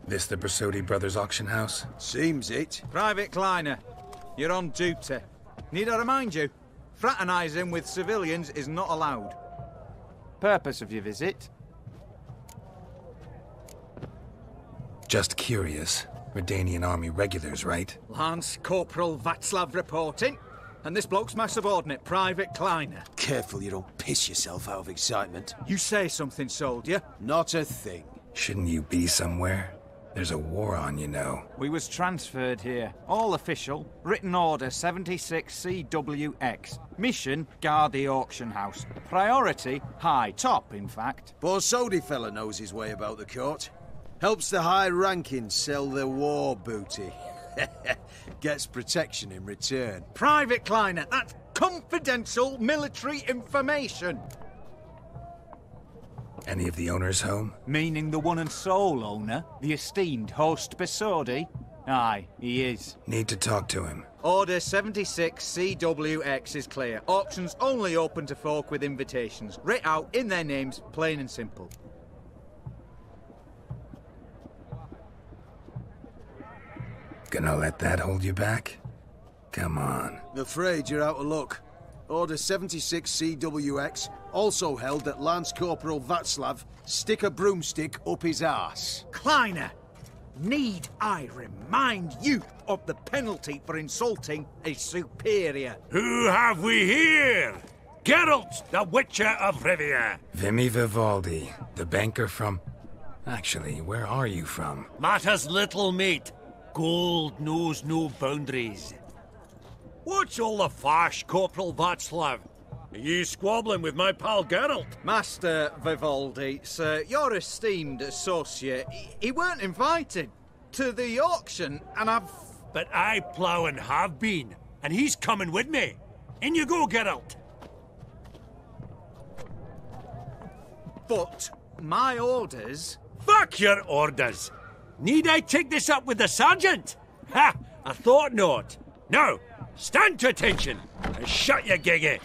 This the Bersodi Brothers auction house? Seems it. Private Kleiner, you're on duty. Need I remind you? Fraternising with civilians is not allowed. Purpose of your visit? Just curious. Redanian army regulars, right? Lance Corporal Václav reporting. And this bloke's my subordinate, Private Kleiner. Careful you don't piss yourself out of excitement. You say something, soldier? Not a thing. Shouldn't you be somewhere? There's a war on, you know. We was transferred here. All official. Written order 76CWX. Mission, guard the auction house. Priority, high. Top, in fact. Borsodi fella knows his way about the court. Helps the high rankings sell their war booty. Gets protection in return. Private Kleiner, that's confidential military information. Any of the owners home? Meaning the one and sole owner, the esteemed host Bersodi? Aye, he is. Need to talk to him. Order 76CWX is clear. Auctions only open to folk with invitations. Writ out in their names, plain and simple. Gonna let that hold you back? Come on. I'm afraid you're out of luck. Order 76CWX also held that Lance Corporal Václav stick a broomstick up his arse. Kleiner, need I remind you of the penalty for insulting a superior? Who have we here? Geralt, the Witcher of Rivia. Vimy Vivaldi, the banker from... Actually, where are you from? Matters little, mate. Gold knows no boundaries. What's all the fash, Corporal Václav? Are you squabbling with my pal Geralt? Master Vivaldi, sir, your esteemed associate, he weren't invited to the auction, and I've... But I plough and have been, and he's coming with me. In you go, Geralt. But my orders... Fuck your orders! Need I take this up with the sergeant? Ha! I thought not. Now, stand to attention and shut your giggy.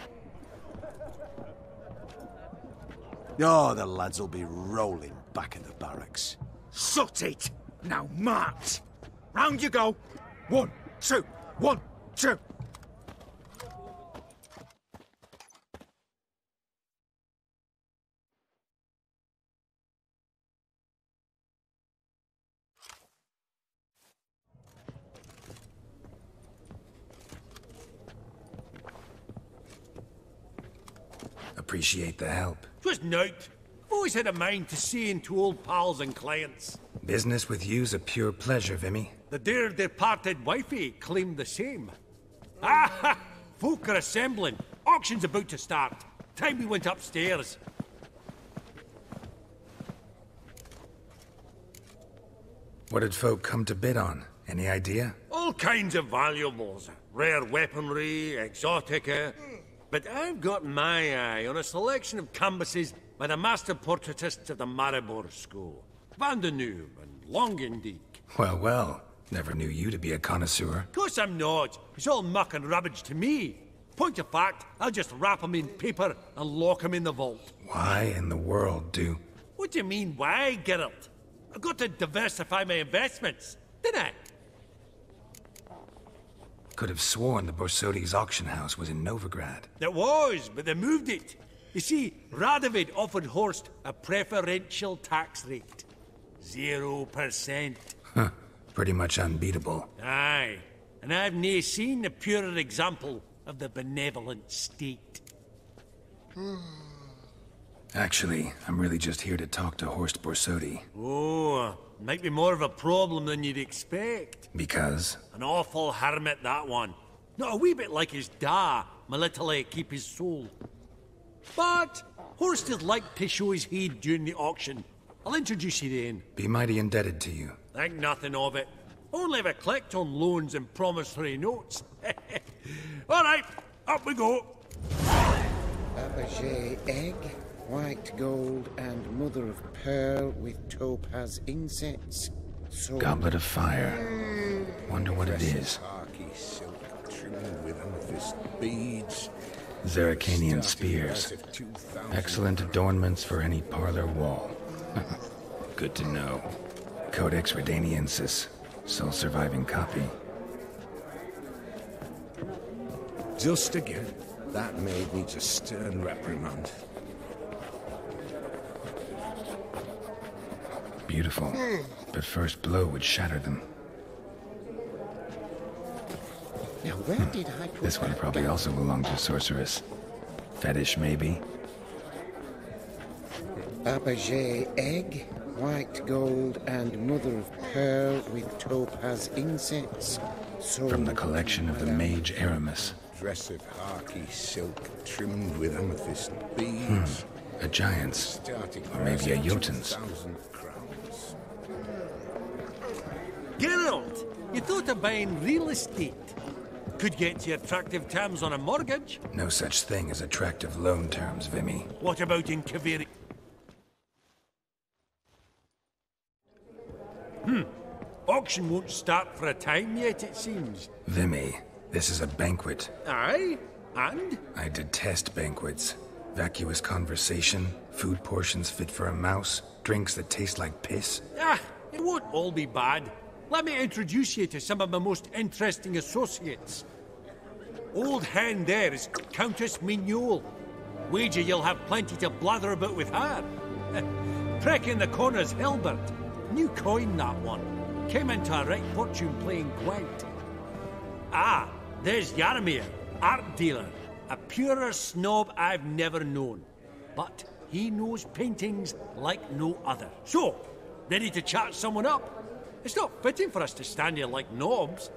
Oh, the lads will be rolling back at the barracks. Sut it! Now march! Round you go! 1, 2, 1, 2! Appreciate the help. 'Twas nowt. Always had a mind to seeing to old pals and clients. Business with you's a pure pleasure, Vimy. The dear departed wifey claimed the same. Ah! Folk are assembling. Auction's about to start. Time we went upstairs. What did folk come to bid on? Any idea? All kinds of valuables. Rare weaponry, exotica. But I've got my eye on a selection of canvases by the master portraitists of the Maribor School. Van de Neuve and Longendijk. Well, well. Never knew you to be a connoisseur. Course I'm not. It's all muck and rubbish to me. Point of fact, I'll just wrap 'em in paper and lock 'em in the vault. Why in the world do... What do you mean, why, Geralt? I've got to diversify my investments, didn't I? Could have sworn the Borsodi's auction house was in Novigrad. There was, but they moved it. You see, Radovid offered Horst a preferential tax rate. 0%. Huh. Pretty much unbeatable. Aye. And I've nae seen a purer example of the benevolent state. Actually, I'm really just here to talk to Horst Borsodi. Oh, might be more of a problem than you'd expect. Because? An awful hermit, that one. Not a wee bit like his da, military keep his soul. But Horst would like to show his head during the auction. I'll introduce you then. Be mighty indebted to you. Think nothing of it. Only if I collect on loans and promissory notes. All right, up we go. Fabergé egg, white gold, and mother of pearl with topaz insets. So Goblet of fire. Wonder what it is. With amethyst beads. Zerrikanian spears. Excellent adornments for any parlor wall. Good to know. Codex Redaniensis, sole surviving copy. Just again. That maid needs a stern reprimand. Beautiful, but first blow would shatter them. Now, where did I put This one that probably gun? also belonged to Sorceress. Fetish, maybe? Fabergé egg, white gold, and mother of pearl with topaz insets. From the collection of the mage Aramis. Dress of harky silk trimmed with amethyst beads. A giant's. Starting Or maybe a price of Jotun's. 2,000 crowns. Geralt, you thought of buying real estate. Could get you attractive terms on a mortgage. No such thing as attractive loan terms, Vimy. What about in Kaviri? Auction won't start for a time yet, it seems. Vimy, this is a banquet. Aye? And? I detest banquets. Vacuous conversation, food portions fit for a mouse, drinks that taste like piss. Ah, it won't all be bad. Let me introduce you to some of my most interesting associates. Old hen there is Countess Mignole. Wager you'll have plenty to blather about with her. Prick in the corner's Hilbert. New coin, that one. Came into a right fortune playing Gwent. Ah, there's Yarmir, art dealer. A purer snob I've never known. But he knows paintings like no other. So, ready to chat someone up? It's not fitting for us to stand here like knobs.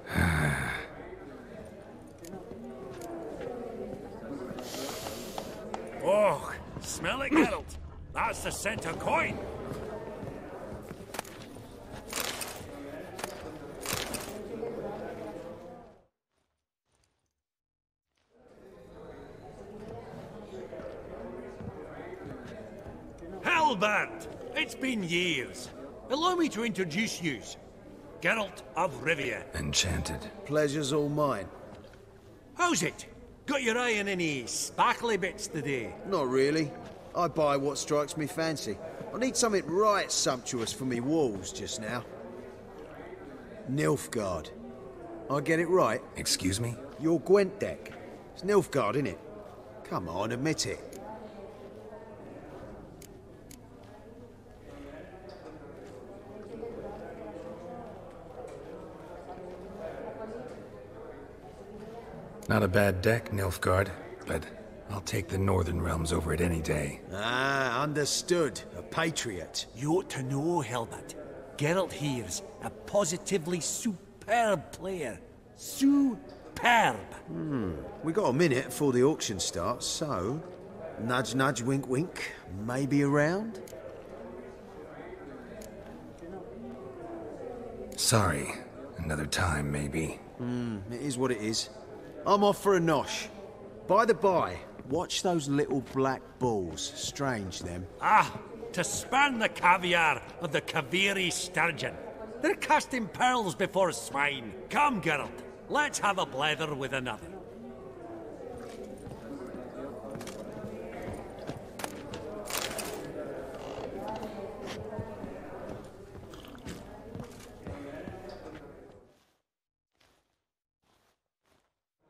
Oh, smell it, Geralt. That's the center coin. Halbert! It's been years. Allow me to introduce yous. Geralt of Rivia. Enchanted. Pleasure's all mine. How's it? Got your eye on any sparkly bits today? Not really. I buy what strikes me fancy. I need something right sumptuous for me walls just now. Nilfgaard. I get it right? Excuse me? Your Gwent deck. It's Nilfgaard, innit? Come on, admit it. Not a bad deck, Nilfgaard, but I'll take the Northern Realms over it any day. Ah, understood. A patriot. You ought to know, Helmut. Geralt here's a positively superb player. Superb. We got a minute before the auction starts, so... Nudge, nudge, wink, wink. Maybe around? Sorry. Another time, maybe. It is what it is. I'm off for a nosh. By the by, watch those little black balls. Strange, them. Ah, to span the caviar of the Kaviri sturgeon. They're casting pearls before swine. Come, Geralt, let's have a blether with another.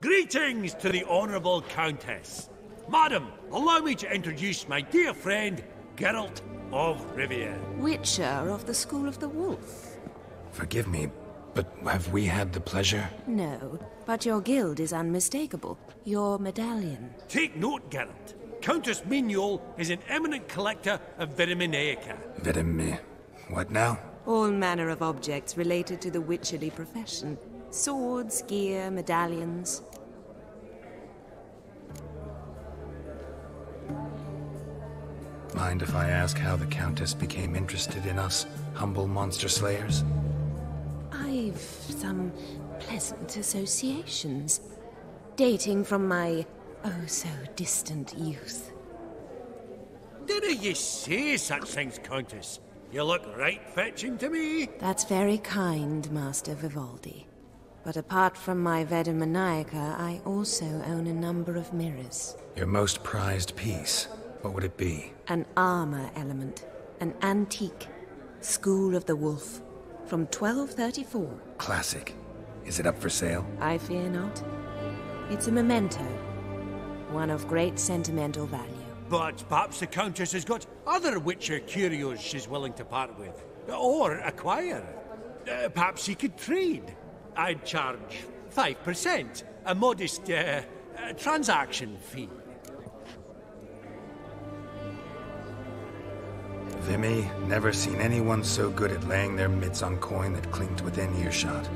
Greetings to the Honourable Countess. Madam, allow me to introduce my dear friend, Geralt of Rivia. Witcher of the School of the Wolf. Forgive me, but have we had the pleasure? No, but your guild is unmistakable. Your medallion. Take note, Geralt. Countess Mignole is an eminent collector of Vitaminaica. What now? All manner of objects related to the witcherly profession. Swords, gear, medallions. Mind if I ask how the Countess became interested in us, humble monster slayers? I've some pleasant associations, dating from my oh-so-distant youth. Dinna ye say such things, Countess? You look right fetching to me. That's very kind, Master Vivaldi. But apart from my Vitaminaica, I also own a number of mirrors. Your most prized piece, what would it be? An armor element. An antique. School of the Wolf. from 1234. Classic. Is it up for sale? I fear not. It's a memento. One of great sentimental value. But perhaps the Countess has got other Witcher curios she's willing to part with. Or acquire. Perhaps she could trade. I'd charge 5%. A modest, transaction fee. Vimy, never seen anyone so good at laying their mitts on coin that clinked within earshot.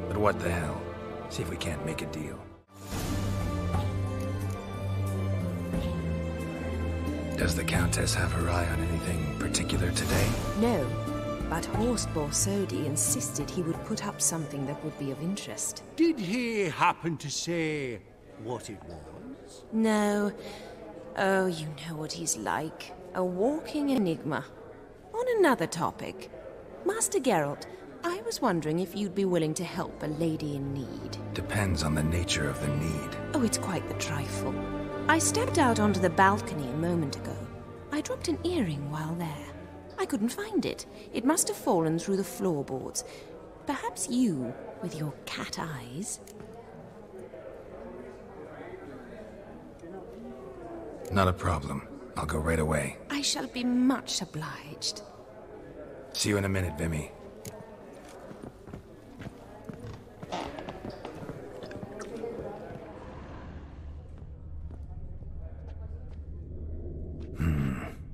But what the hell? See if we can't make a deal. Does the Countess have her eye on anything particular today? No, but Horst Borsodi insisted he would put up something that would be of interest. Did he happen to say what it was? No. Oh, you know what he's like. A walking enigma. On another topic. Master Geralt, I was wondering if you'd be willing to help a lady in need. Depends on the nature of the need. Oh, it's quite the trifle. I stepped out onto the balcony a moment ago. I dropped an earring while there. I couldn't find it. It must have fallen through the floorboards. Perhaps you, with your cat eyes... Not a problem. I'll go right away. I shall be much obliged. See you in a minute, Vimy.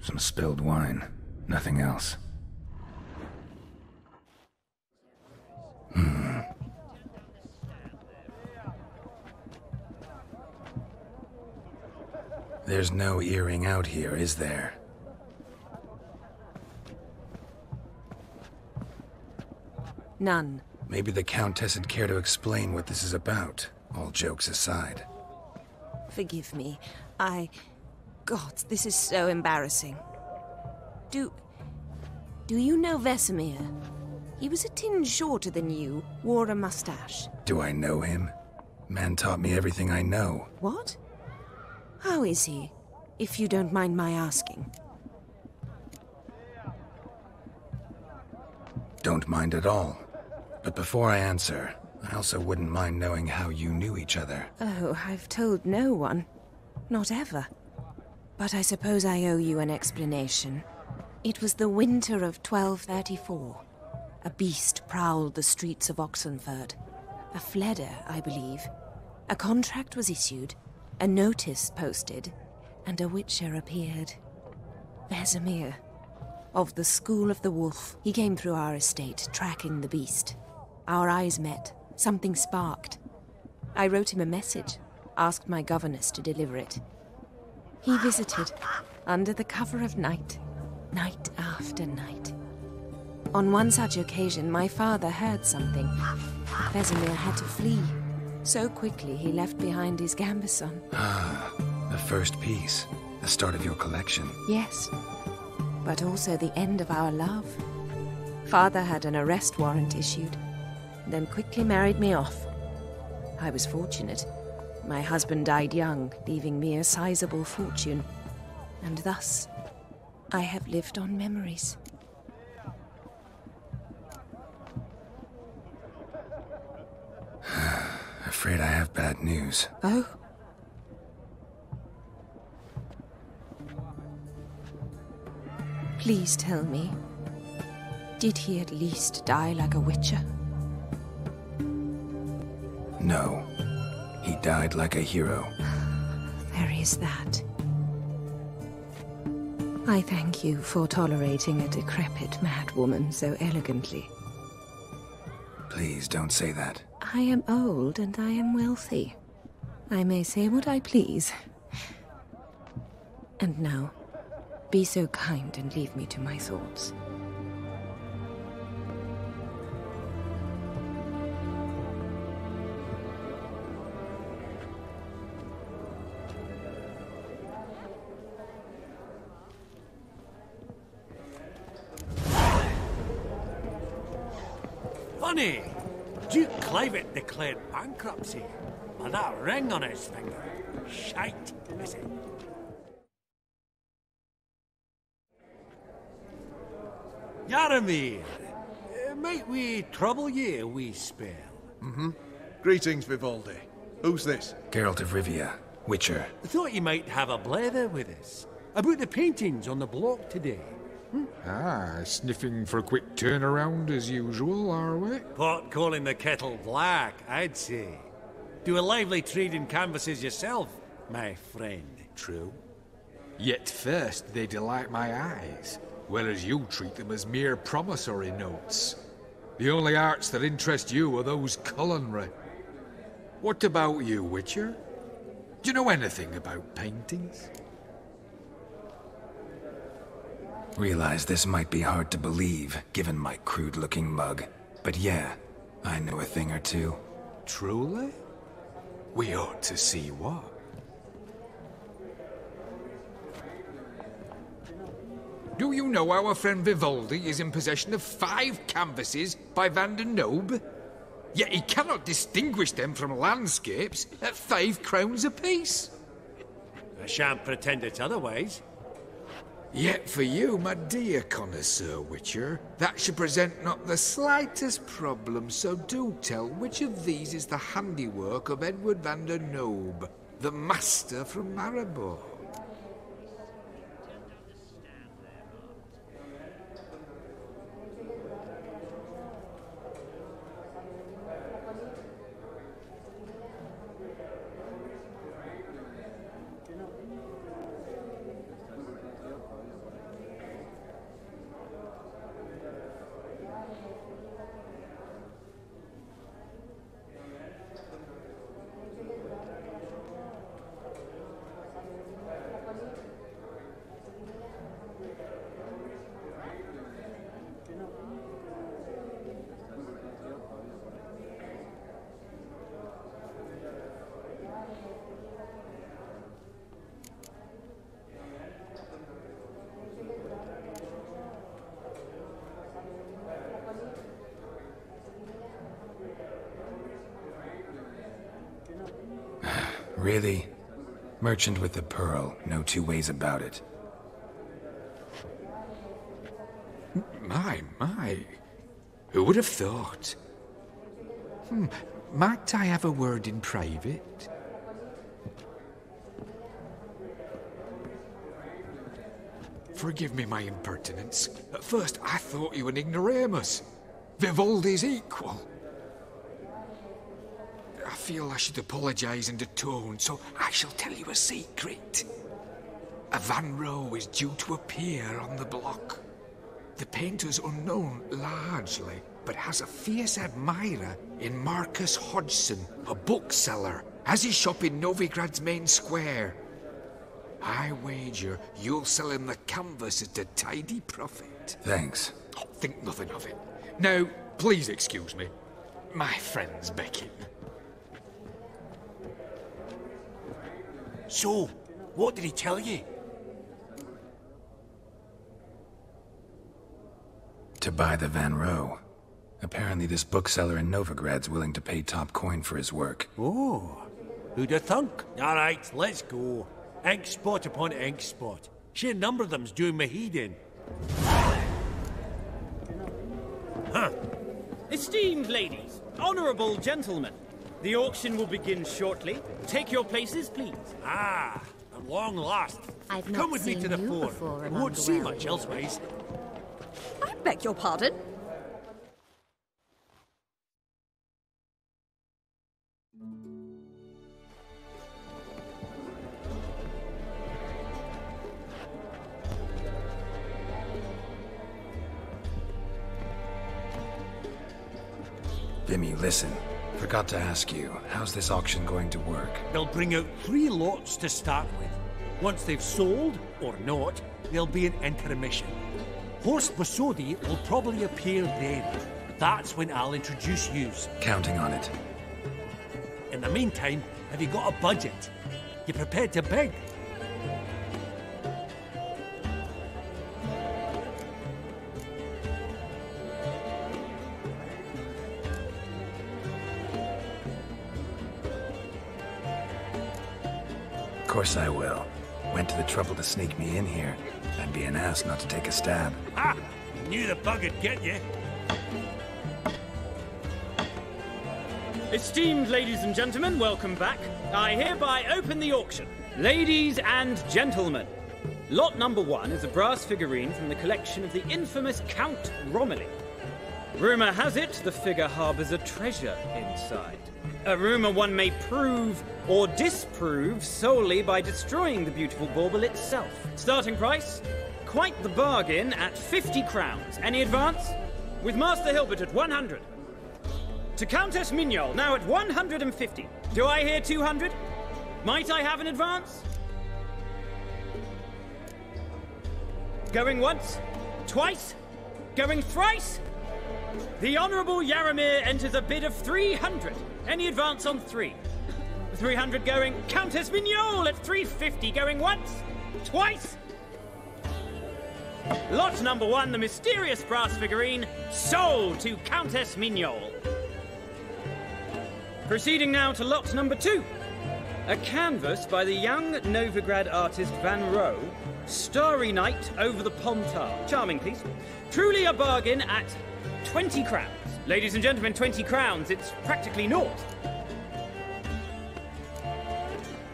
Some spilled wine. Nothing else. There's no earring out here, is there? None. Maybe the Countess would care to explain what this is about, all jokes aside. Forgive me. God, this is so embarrassing. Do you know Vesemir? He was a tinge shorter than you, wore a mustache. Do I know him? Man taught me everything I know. What? How is he, if you don't mind my asking? Don't mind at all. But before I answer, I also wouldn't mind knowing how you knew each other. Oh, I've told no one. Not ever. But I suppose I owe you an explanation. It was the winter of 1234. A beast prowled the streets of Oxenford. A fledder, I believe. A contract was issued, a notice posted, and a witcher appeared. Vesemir, of the School of the Wolf. He came through our estate, tracking the beast. Our eyes met. Something sparked. I wrote him a message, asked my governess to deliver it. He visited, under the cover of night, night after night. On one such occasion, my father heard something. Vesemir had to flee. So quickly, he left behind his gambeson. Ah, the first piece. The start of your collection. Yes, but also the end of our love. Father had an arrest warrant issued, then quickly married me off. I was fortunate. My husband died young, leaving me a sizable fortune. And thus, I have lived on memories. Afraid I have bad news. Oh? Please tell me, did he at least die like a witcher? No. He died like a hero. There is that. I thank you for tolerating a decrepit madwoman so elegantly. Please don't say that. I am old and I am wealthy. I may say what I please. And now, be so kind and leave me to my thoughts. Funny! Duke Clivet declared bankruptcy. And that ring on his finger. Shite, is it? Yaramir! Might we trouble ye a wee spell? Greetings, Vivaldi. Who's this? Geralt of Rivia, Witcher. I thought you might have a blather with us. About the paintings on the block today. Ah, sniffing for a quick turnaround as usual, are we? Pot calling the kettle black, I'd say. Do a lively trade in canvases yourself, my friend. True. Yet first they delight my eyes, whereas you treat them as mere promissory notes. The only arts that interest you are those culinary. What about you, Witcher? Do you know anything about paintings? Realize this might be hard to believe, given my crude-looking mug. But yeah, I know a thing or two. Truly? We ought to see what. Do you know our friend Vivaldi is in possession of 5 canvases by Van der Nobe? Yet he cannot distinguish them from landscapes at 5 crowns apiece. I shan't pretend it's otherwise. Yet for you, my dear connoisseur Witcher, that should present not the slightest problem, so do tell which of these is the handiwork of Edward van der Nobe, the master from Maribor. Really? Merchant with the pearl, no two ways about it. My. Who would have thought? Might I have a word in private? Forgive me my impertinence. At first I thought you an ignoramus. Vivaldi's equal. I feel I should apologise and atone, so I shall tell you a secret. A Van Row is due to appear on the block. The painter's unknown, largely, but has a fierce admirer in Marcus Hodgson, a bookseller, has his shop in Novigrad's main square. I wager you'll sell him the canvas at a tidy profit. Thanks. Oh, think nothing of it. Now, please excuse me. My friend's becking. So, what did he tell you? To buy the Van Row. Apparently this bookseller in Novigrad's willing to pay top coin for his work. Oh, who'd have thunk? All right, let's go. Ink spot upon ink spot. Sheer number of them's doing me heed in. Huh. Esteemed ladies, honourable gentlemen, the auction will begin shortly. Take your places, please. Ah, at long last. I've not Come with me seen to the you fore. before We among won't the see well much elsewise. I beg your pardon? Vimy, listen. Forgot to ask you, how's this auction going to work? They'll bring out 3 lots to start with. Once they've sold, or not, there'll be an intermission. Horst Bosodi will probably appear then. That's when I'll introduce yous. Counting on it. In the meantime, have you got a budget? You prepared to beg? Of course I will. Went to the trouble to sneak me in here. I'd be an ass not to take a stab. Ha! Knew the bug would get you. Esteemed ladies and gentlemen, welcome back. I hereby open the auction. Ladies and gentlemen, lot number 1 is a brass figurine from the collection of the infamous Count Romilly. Rumour has it the figure harbours a treasure inside. A rumour one may prove or disprove solely by destroying the beautiful bauble itself. Starting price? Quite the bargain at 50 crowns. Any advance? With Master Hilbert at 100. To Countess Mignol, now at 150. Do I hear 200? Might I have an advance? Going once? Twice? Going thrice? The Honourable Yaramir enters a bid of 300. Any advance on 3? 300 going. Countess Mignol at 350. Going once? Twice? Lot number 1, the mysterious brass figurine, sold to Countess Mignol. Proceeding now to lot number 2. A canvas by the young Novigrad artist Van Rowe, Starry Night over the Pontar. Charming piece. Truly a bargain at 20 crowns. Ladies and gentlemen, 20 crowns, it's practically naught.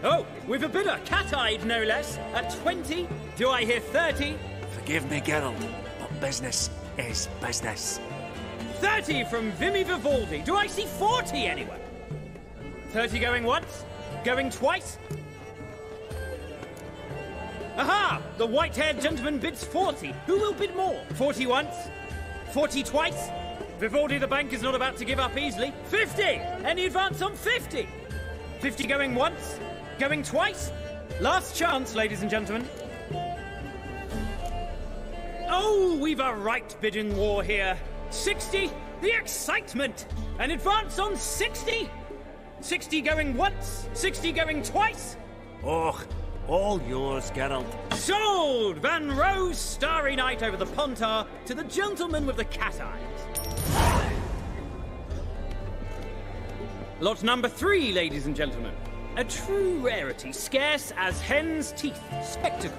Oh, we've a bidder, cat-eyed no less, at 20. Do I hear 30? Forgive me, Geralt, but business is business. 30 from Vimy Vivaldi. Do I see 40 anywhere? 30 going once? Going twice? Aha! The white-haired gentleman bids 40. Who will bid more? 40 once? 40 twice? Vivaldi the bank is not about to give up easily. 50! Any advance on 50? 50 going once? Going twice? Last chance, ladies and gentlemen. Oh, we've a right bidding war here. 60? The excitement! An advance on 60? 60 going once? 60 going twice? Oh, all yours, Geralt. Sold! Van Rowe's Starry Night over the Pontar to the gentleman with the cat eyes. Lot number 3, ladies and gentlemen. A true rarity, scarce as hen's teeth. Spectacles.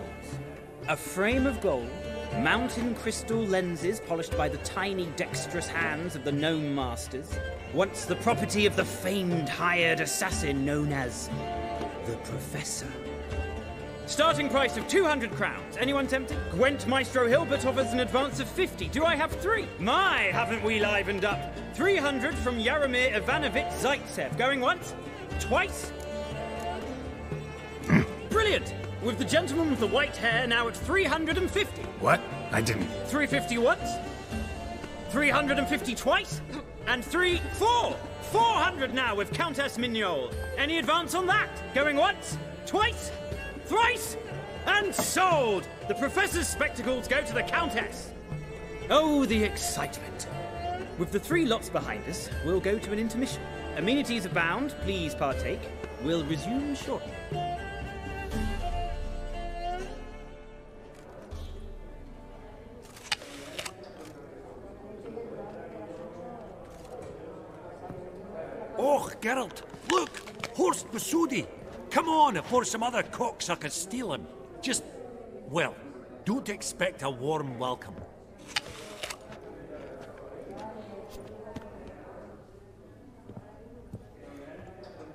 A frame of gold. Mountain crystal lenses polished by the tiny, dexterous hands of the gnome masters. Once the property of the famed hired assassin known as the Professor. Starting price of 200 crowns. Anyone tempted? Gwent Maestro Hilbert offers an advance of 50. Do I have 3? My, haven't we livened up? 300 from Yaramir Ivanovich Zaitsev. Going once? Twice? Brilliant! With the gentleman with the white hair now at 350. What? I didn't... 350 once? 350 twice? And 400 now with Countess Mignol. Any advance on that? Going once? Twice? Thrice? And sold! The Professor's spectacles go to the Countess. Oh, the excitement. With the 3 lots behind us, we'll go to an intermission. Amenities abound, please partake. We'll resume shortly. Oh, Geralt, look! Horst Basudi! Come on, before some other cocksuckers steal him. Just, well, don't expect a warm welcome.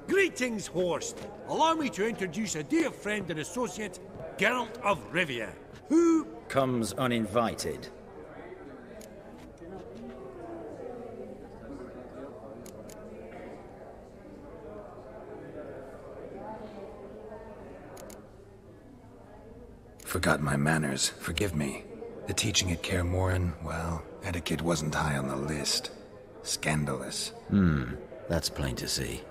Greetings, Horst. Allow me to introduce a dear friend and associate, Geralt of Rivia, who... comes uninvited. Forgot my manners. Forgive me. The teaching at Kaer Morhen, well, etiquette wasn't high on the list. Scandalous. That's plain to see.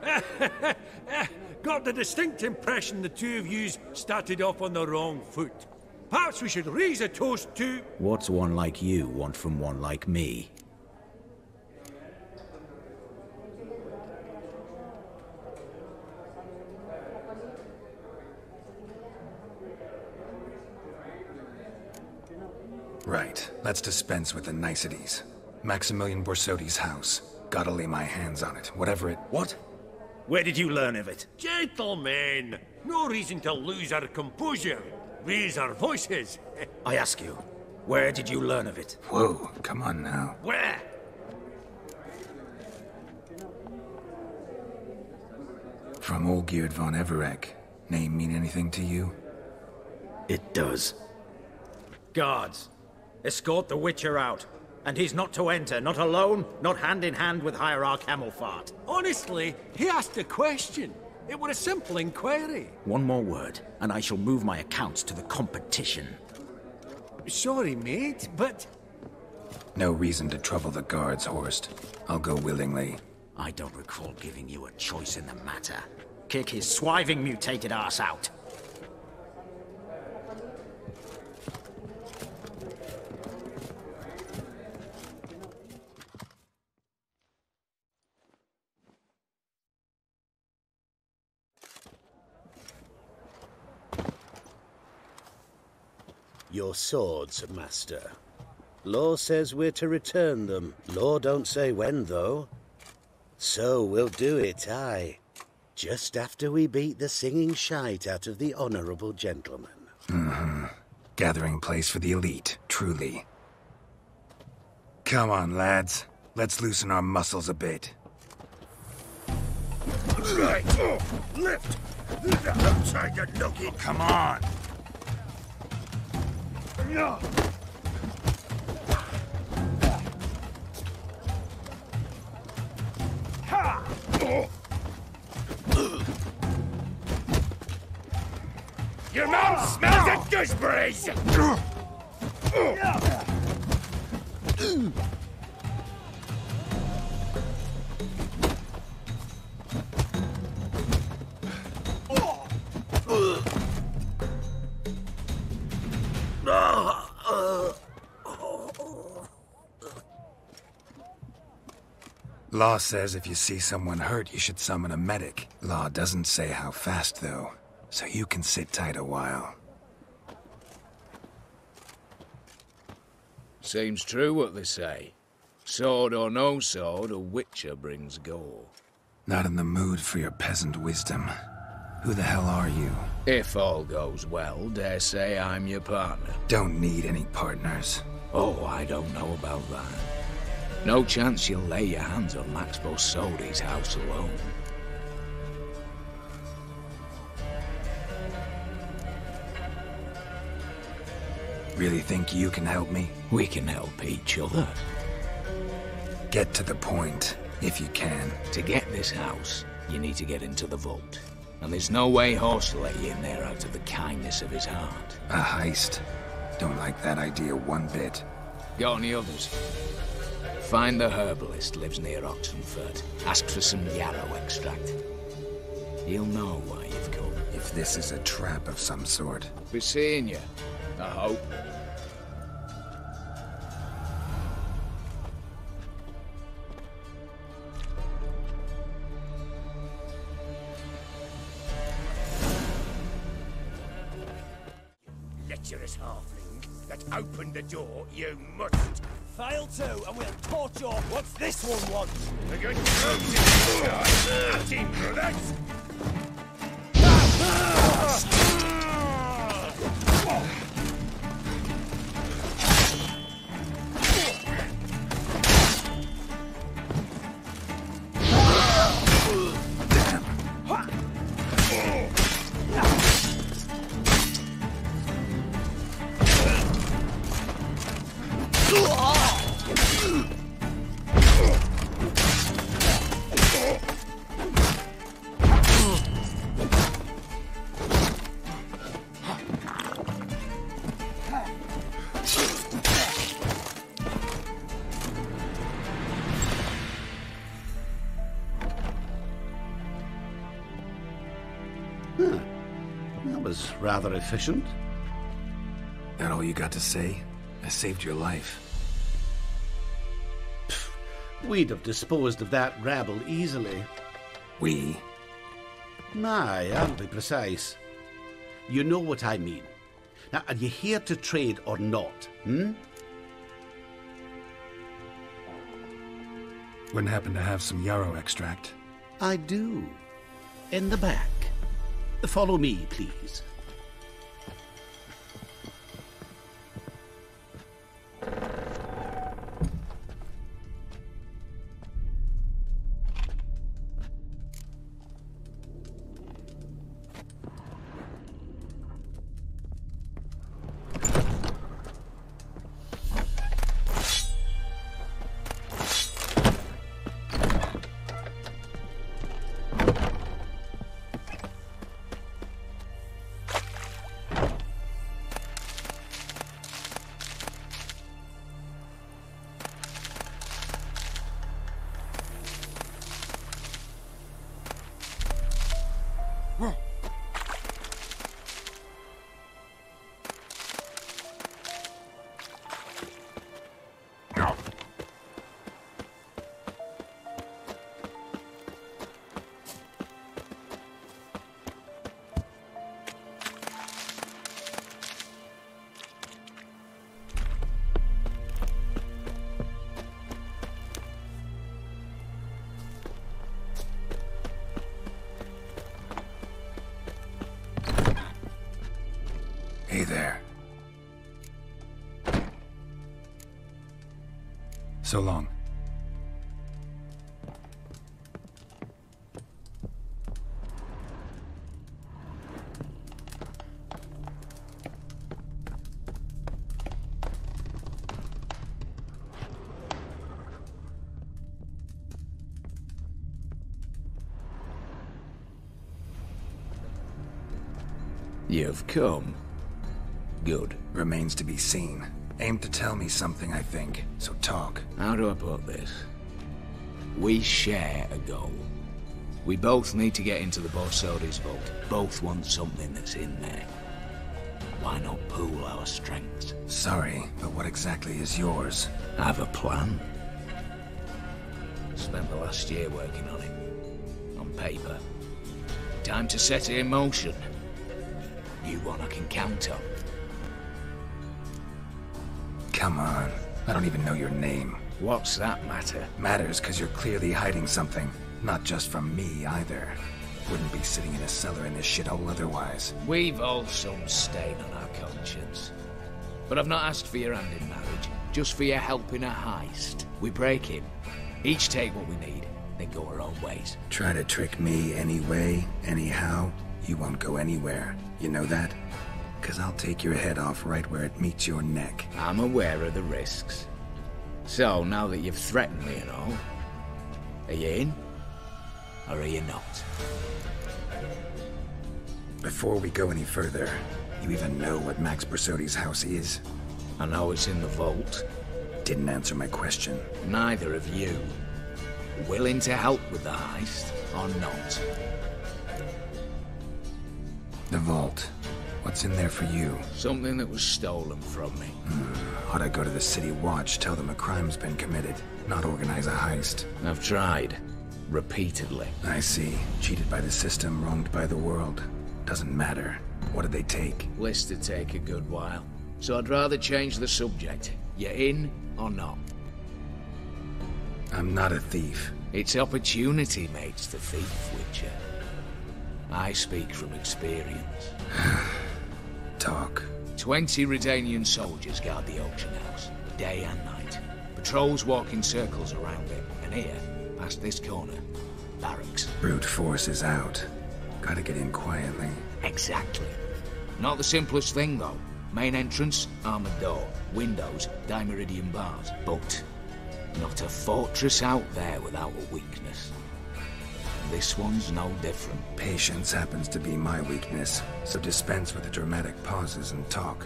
Got the distinct impression the two of yous started off on the wrong foot. Perhaps we should raise a toast to... What's one like you want from one like me? Right. Let's dispense with the niceties. Maximilian Borsodi's house. Gotta lay my hands on it, whatever it... What? Where did you learn of it? Gentlemen, no reason to lose our composure. Raise our voices. I ask you, where did you learn of it? Whoa, come on now. Where? From Olgierd von Everek. Name mean anything to you? It does. Guards, escort the Witcher out. And he's not to enter, not alone, not hand in hand with Hierarch Hamelfart. Honestly, he asked a question. It were a simple inquiry. One more word, and I shall move my accounts to the competition. Sorry, mate, but... No reason to trouble the guards, Horst. I'll go willingly. I don't recall giving you a choice in the matter. Kick his swiving mutated ass out. Your swords, Master. Law says we're to return them. Law don't say when, though. So we'll do it, aye. Just after we beat the singing shite out of the honourable gentleman. Mm-hmm. Gathering place for the elite, truly. Come on, lads. Let's loosen our muscles a bit. Right. Oh, lift. I'm trying to knock it. Come on. No. Ha! Oh. Your mouth smells of gooseberries! Law says if you see someone hurt, you should summon a medic. Law doesn't say how fast, though, so you can sit tight a while. Seems true what they say. Sword or no sword, a witcher brings gore. Not in the mood for your peasant wisdom. Who the hell are you? If all goes well, dare say I'm your partner. Don't need any partners. Oh, I don't know about that. No chance you'll lay your hands on Max Bosodi's house alone. Really think you can help me? We can help each other. Get to the point, if you can. To get this house, you need to get into the vault. And there's no way Horst will let you in there out of the kindness of his heart. A heist? Don't like that idea one bit. Got any others? Find the herbalist, lives near Oxenfurt. Ask for some yarrow extract. He'll know why you've come. If this is a trap of some sort. Be seeing you, I hope. Lecherous halfling that opened the door, you mustn't. Fail too, and we'll torture. What's this one want? A good at him, brothers! That was rather efficient. That all you got to say? I saved your life. We'd have disposed of that rabble easily. We? Aye, I'll be precise. You know what I mean. Now, are you here to trade or not, Wouldn't happen to have some yarrow extract. I do. In the back. Follow me, please. Hey there. So long. You've come. Good. Remains to be seen. Aim to tell me something, I think. So talk. How do I put this? We share a goal. We both need to get into the Borsodi's vault. Both want something that's in there. Why not pool our strengths? Sorry, but what exactly is yours? I have a plan. Spent the last year working on it. On paper. Time to set it in motion. You one I can count on. Come on. I don't even know your name. What's that matter? Matters because you're clearly hiding something. Not just from me, either. Wouldn't be sitting in a cellar in this shithole otherwise. We've all some stain on our conscience. But I've not asked for your hand in marriage, just for your help in a heist. We break in, each take what we need, then go our own ways. Try to trick me anyway, anyhow, you won't go anywhere. You know that? Because I'll take your head off right where it meets your neck. I'm aware of the risks. So, now that you've threatened me and all, are you in? Or are you not? Before we go any further, you even know what Max Borsodi's house is? I know it's in the vault. Didn't answer my question. Neither of you. Willing to help with the heist, or not? The vault. What's in there for you? Something that was stolen from me. Ought I go to the City Watch, tell them a crime's been committed, not organize a heist? I've tried. Repeatedly. I see. Cheated by the system, wronged by the world. Doesn't matter. What did they take? List to take a good while. So I'd rather change the subject. You in or not? I'm not a thief. It's opportunity makes the thief, Witcher. I speak from experience. Talk. 20 Redanian soldiers guard the auction house, day and night. Patrols walk in circles around it, and here, past this corner, barracks. Brute force is out. Gotta get in quietly. Exactly. Not the simplest thing, though. Main entrance, armored door. Windows, dimeridian bars. But not a fortress out there without a weakness. This one's no different. Patience happens to be my weakness, so dispense with the dramatic pauses and talk.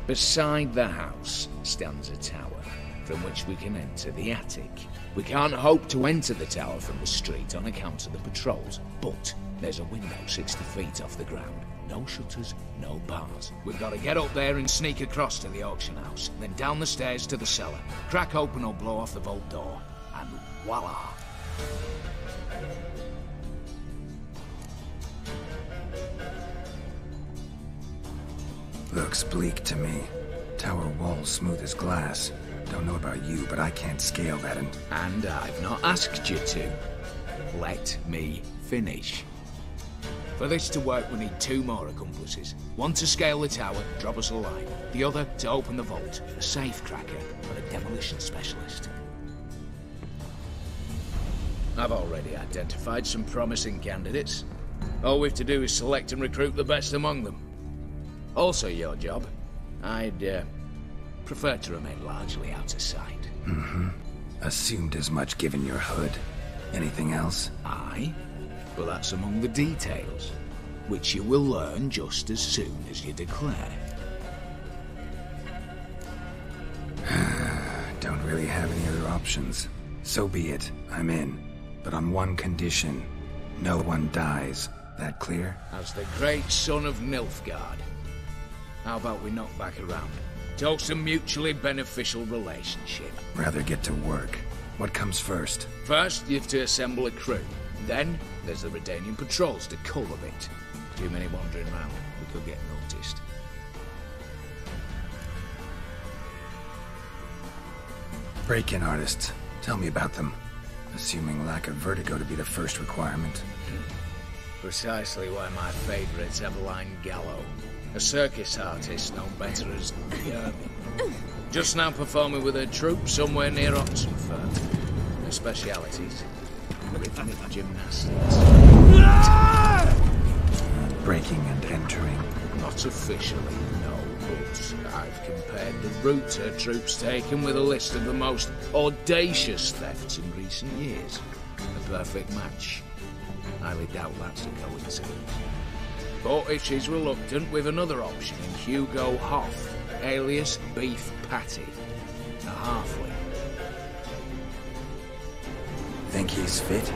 Beside the house stands a tower, from which we can enter the attic. We can't hope to enter the tower from the street on account of the patrols, but there's a window 60 feet off the ground. No shutters, no bars. We've got to get up there and sneak across to the auction house, then down the stairs to the cellar, crack open or blow off the vault door, and voila! Looks bleak to me. Tower walls smooth as glass. Don't know about you, but I can't scale that and I've not asked you to. Let me finish. For this to work, we need 2 more accomplices. One to scale the tower, drop us a line. The other to open the vault, a safe cracker or a demolition specialist. I've already identified some promising candidates. All we've to do is select and recruit the best among them. Also your job. I'd prefer to remain largely out of sight. Assumed as much given your hood. Anything else? Aye, but that's among the details, which you will learn just as soon as you declare. Don't really have any other options. So be it. I'm in. But on one condition. No one dies. That clear? As the great son of Nilfgaard. How about we knock back around? Toast a mutually beneficial relationship. Rather get to work. What comes first? First, you have to assemble a crew. Then, there's the Redanian patrols to cull a bit. Too many wandering around. We could get noticed. Break-in artists. Tell me about them. Assuming lack of vertigo to be the first requirement. Precisely why my favourite's Eveline Gallo. A circus artist known better as Yerby. Just now performing with her troupe somewhere near Oxenford. Her specialities: rhythmic gymnastics. Breaking and entering. Not officially, no, but I've compared the route her troupe's taken with a list of the most audacious thefts in recent years. A perfect match. Highly doubt that's a coincidence. But if she's reluctant, we've another option in Hugo Hoff, alias Beef Patty, a halfling. Think he's fit?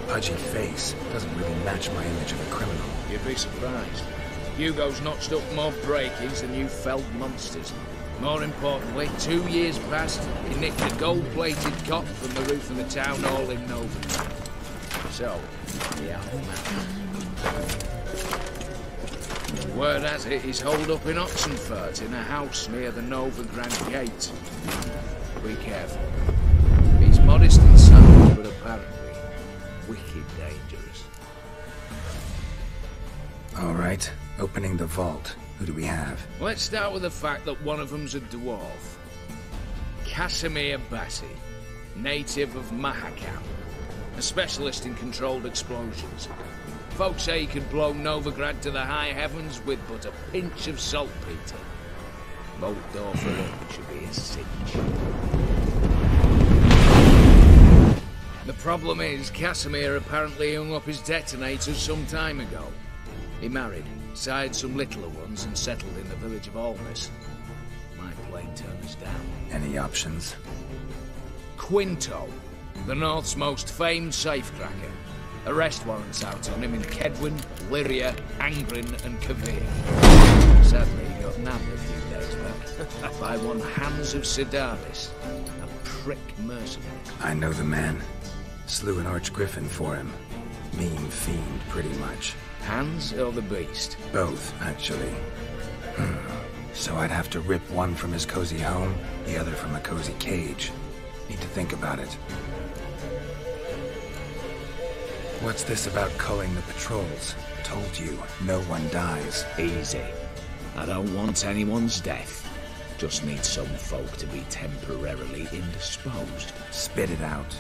Pudgy face doesn't really match my image of a criminal. You'd be surprised. Hugo's notched up more break-ins than you felled monsters. More importantly, 2 years past, he nicked a gold-plated cot from the roof of the town hall in Nova. So, yeah, word has it he's holed up in Oxenfurt in a house near the Novigrad Gate. Be careful. He's modest and savage, but apparently wicked dangerous. All right, opening the vault. Who do we have? Let's start with the fact that one of them's a dwarf. Casimir Bassi, native of Mahakam. A specialist in controlled explosions. Folks say he could blow Novigrad to the high heavens with but a pinch of saltpeter. Bolt door for him should be a cinch. The problem is, Casimir apparently hung up his detonators some time ago. He married, sired some littler ones, and settled in the village of Almas. Might plain turn us down. Any options? Quinto, the North's most famed safecracker. Arrest warrants out on him in Kedwin, Lyria, Angrin, and Kavir. Sadly, he got nabbed a few days back by one Hans of Sedaris, a prick mercenary. I know the man. Slew an archgriffin for him. Mean fiend, pretty much. Hans or the beast? Both, actually. So I'd have to rip one from his cozy home, the other from a cozy cage. Need to think about it. What's this about culling the patrols? Told you, no one dies. Easy. I don't want anyone's death. Just need some folk to be temporarily indisposed. Spit it out.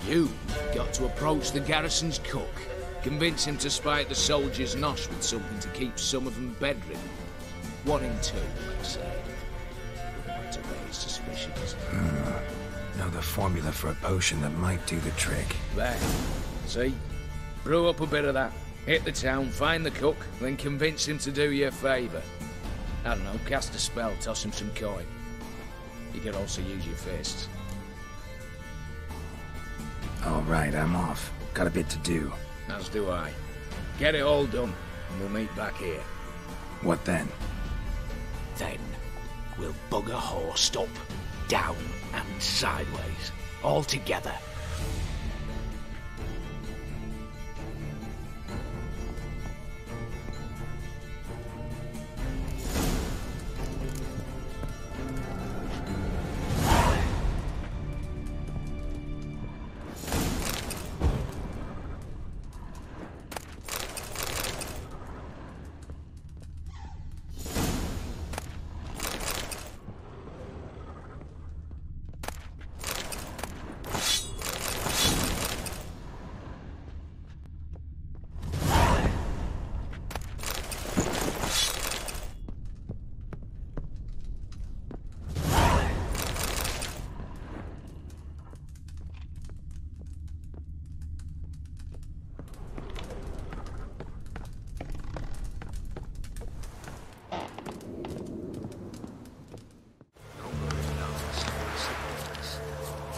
You've got to approach the garrison's cook. Convince him to spike the soldiers' nosh with something to keep some of them bedridden. 1 in 2, let's say. Wouldn't want to raise suspicions. Know the formula for a potion that might do the trick. There. See? Brew up a bit of that. Hit the town, find the cook, then convince him to do you a favour. I don't know, cast a spell, toss him some coin. You could also use your fists. All right, I'm off. Got a bit to do. As do I. Get it all done, and we'll meet back here. What then? Then, we'll bugger horsed up, down and sideways, all together.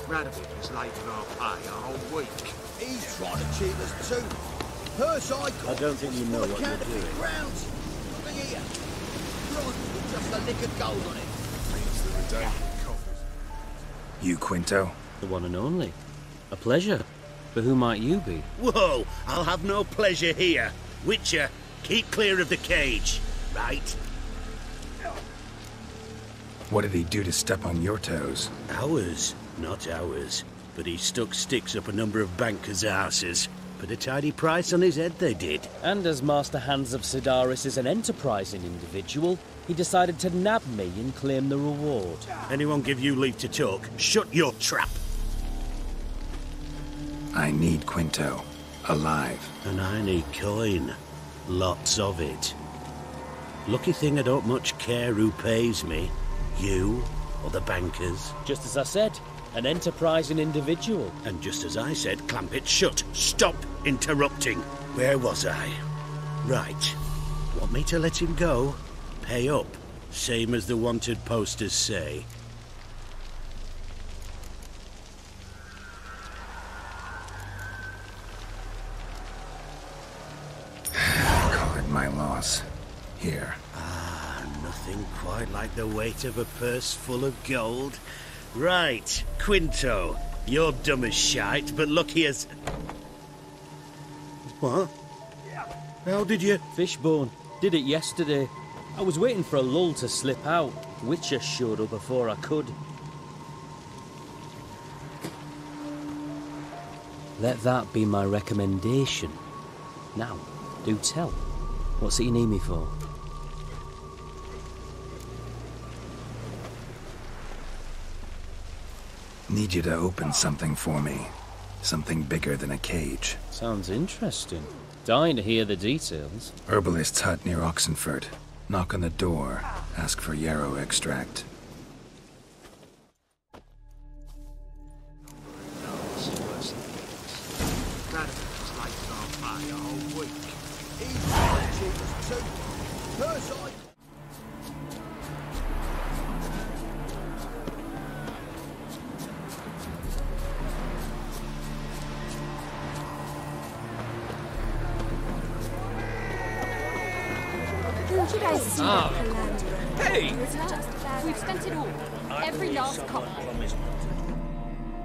Radovid was late with our pay a whole week. He's trying to cheat us too. Her side. I don't think you know what you're doing. Grounds. Look here. Bronze with just a lick of gold on it. Means the redundant coffers. You, Quinto? The one and only. A pleasure. But who might you be? Whoa! I'll have no pleasure here. Witcher, keep clear of the cage. Right? What did he do to step on your toes? Ours, not ours. But he stuck sticks up a number of bankers' asses. Put a tidy price on his head, they did. And as Master Hans of Sidaris is an enterprising individual, he decided to nab me and claim the reward. Anyone give you leave to talk? Shut your trap! I need Quinto. Alive. And I need coin. Lots of it. Lucky thing I don't much care who pays me. You or the bankers. Just as I said, an enterprising individual. And just as I said, clamp it shut. Stop interrupting. Where was I? Right. Want me to let him go? Pay up. Same as the wanted posters say. Call it my loss. Here. Nothing quite like the weight of a purse full of gold. Right, Quinto. You're dumb as shite, but lucky as... What? How did you... Fishbone. Did it yesterday. I was waiting for a lull to slip out. Witcher showed up before I could. Let that be my recommendation. Now, do tell. What's it you need me for? Need you to open something for me. Something bigger than a cage. Sounds interesting. Dying to hear the details. Herbalist's hut near Oxenford. Knock on the door. Ask for yarrow extract. Radovid was late with our pay a whole week. He's trying to cheat us too. Her side. Hey! We've spent it all. Every last copper.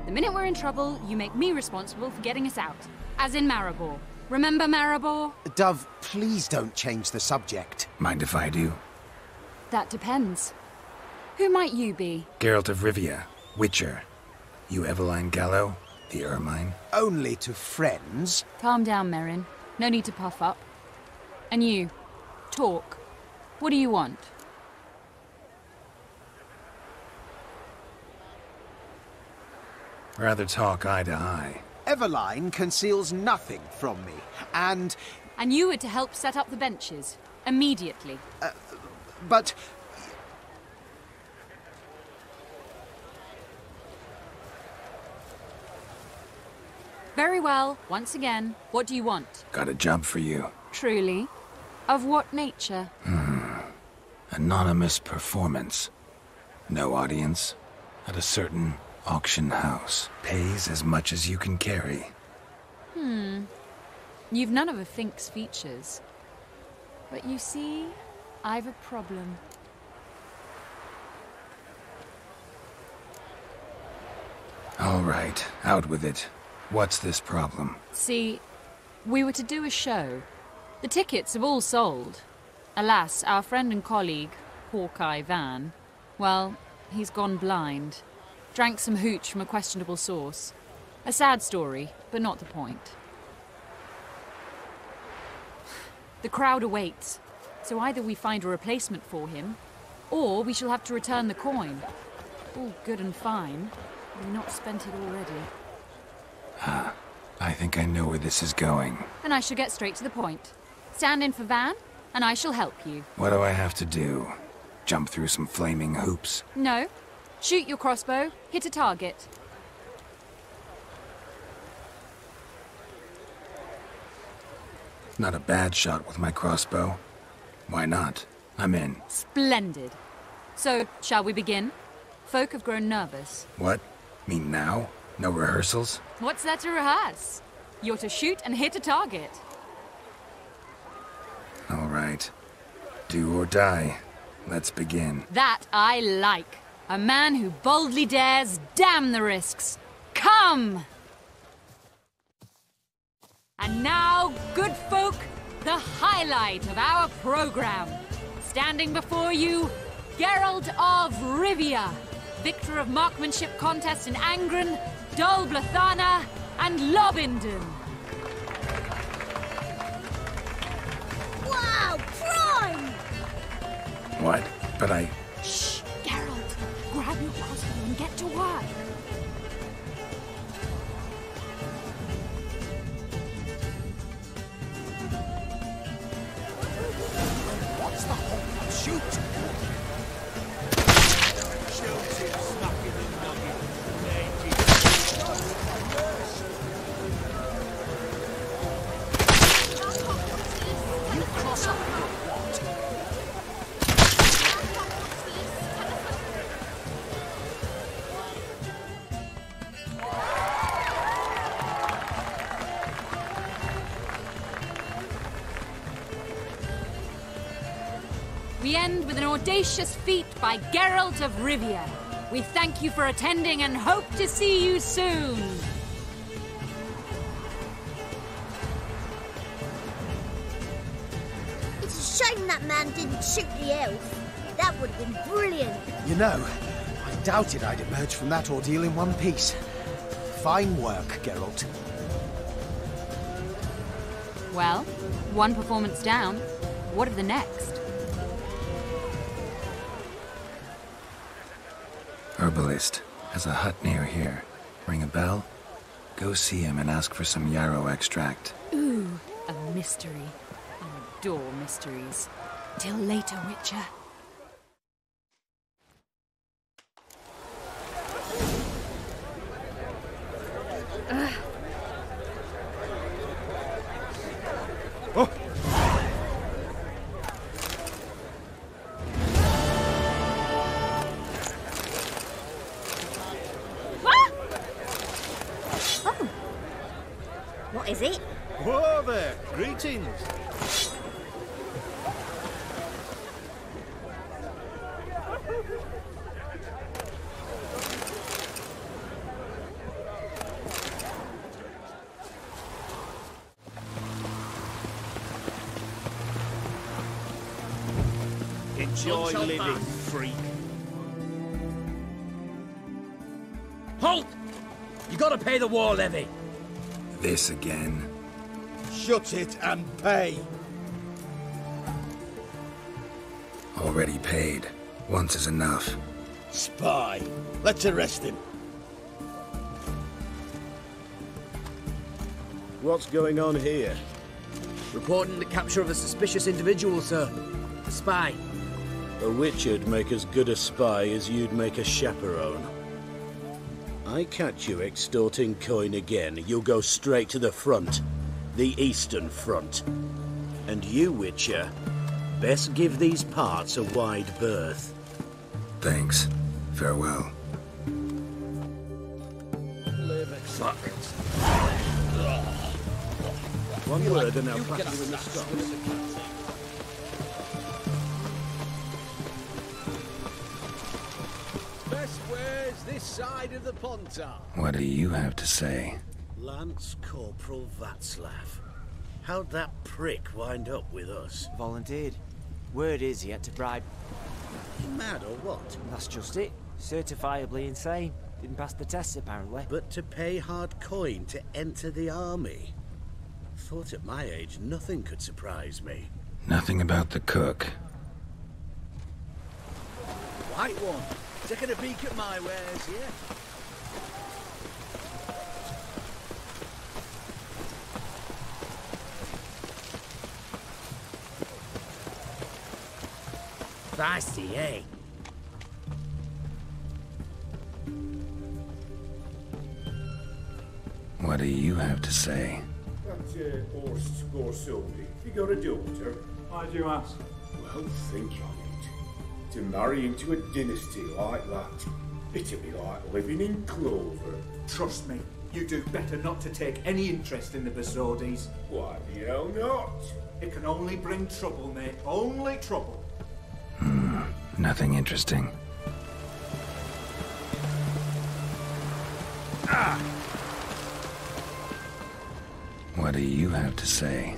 The minute we're in trouble, you make me responsible for getting us out. As in Maribor. Remember Maribor? Dove, please don't change the subject. Mind if I do? That depends. Who might you be? Geralt of Rivia. Witcher. You Eveline Gallo? The Ermine? Only to friends. Calm down, Merrin. No need to puff up. And you. Talk. What do you want? Rather talk eye to eye. Eveline conceals nothing from me, and... And you were to help set up the benches. Immediately. But... Very well. Once again, what do you want? Got a job for you. Truly? Of what nature? Anonymous performance. No audience. At a certain auction house. Pays as much as you can carry. You've none of a Fink's features. But you see, I've a problem. All right, out with it. What's this problem? See, we were to do a show. The tickets have all sold. Alas, our friend and colleague, Hawkeye Van, well, he's gone blind. Drank some hooch from a questionable source. A sad story, but not the point. The crowd awaits, so either we find a replacement for him, or we shall have to return the coin. All good and fine. We've not spent it already. I think I know where this is going. Then I shall get straight to the point. Stand in for Van, and I shall help you. What do I have to do? Jump through some flaming hoops? No. Shoot your crossbow, hit a target. Not a bad shot with my crossbow. Why not? I'm in. Splendid. So, shall we begin? Folk have grown nervous. What? Mean now? No rehearsals? What's there to rehearse? You're to shoot and hit a target. All right. Do or die. Let's begin. That I like. A man who boldly dares, damn the risks. Come! And now, good folk, the highlight of our program. Standing before you, Geralt of Rivia, victor of marksmanship contests in Angren, Dol Blathana, and Lobindon. Wow, prime! What? But I... Shh, Geralt. Grab your crossbow and get to work. What's the whole shoot? Shoot it, smack it and knock it. You cross up your what? We end with an audacious feat by Geralt of Rivia. We thank you for attending and hope to see you soon. It's a shame that man didn't shoot the elf. That would have been brilliant. You know, I doubted I'd emerge from that ordeal in one piece. Fine work, Geralt. Well, one performance down. What of the next? Herbalist has a hut near here. Ring a bell? Go see him and ask for some yarrow extract. Ooh, a mystery. I adore mysteries. Till later, Witcher. Oh! What is it? Whoa there! Greetings! Enjoy living, freak. Halt! You gotta pay the war levy. This again. Shut it and pay. Already paid. Once is enough. Spy. Let's arrest him. What's going on here? Reporting the capture of a suspicious individual, sir. A spy. A witcher'd make as good a spy as you'd make a chaperone. I catch you extorting coin again, you'll go straight to the front. The Eastern Front. And you, Witcher, best give these parts a wide berth. Thanks. Farewell. Fuck. One word and I'll pass you in the stocks. Best wares this side of the Pontar. What do you have to say? Lance Corporal Václav. How'd that prick wind up with us? Volunteered. Word is he had to bribe. You mad or what? That's just it. Certifiably insane. Didn't pass the tests, apparently. But to pay hard coin to enter the army? Thought at my age nothing could surprise me. Nothing about the cook. White one. Taking a peek at my wares, yeah? Feisty, eh? What do you have to say? That Horst Gorsoni, you got a daughter? Why do you ask? Well, think on it. To marry into a dynasty like that. It'd be like living in clover. Trust me, you do better not to take any interest in the Basodis. Why the hell not? It can only bring trouble, mate. Only trouble. Nothing interesting. What do you have to say?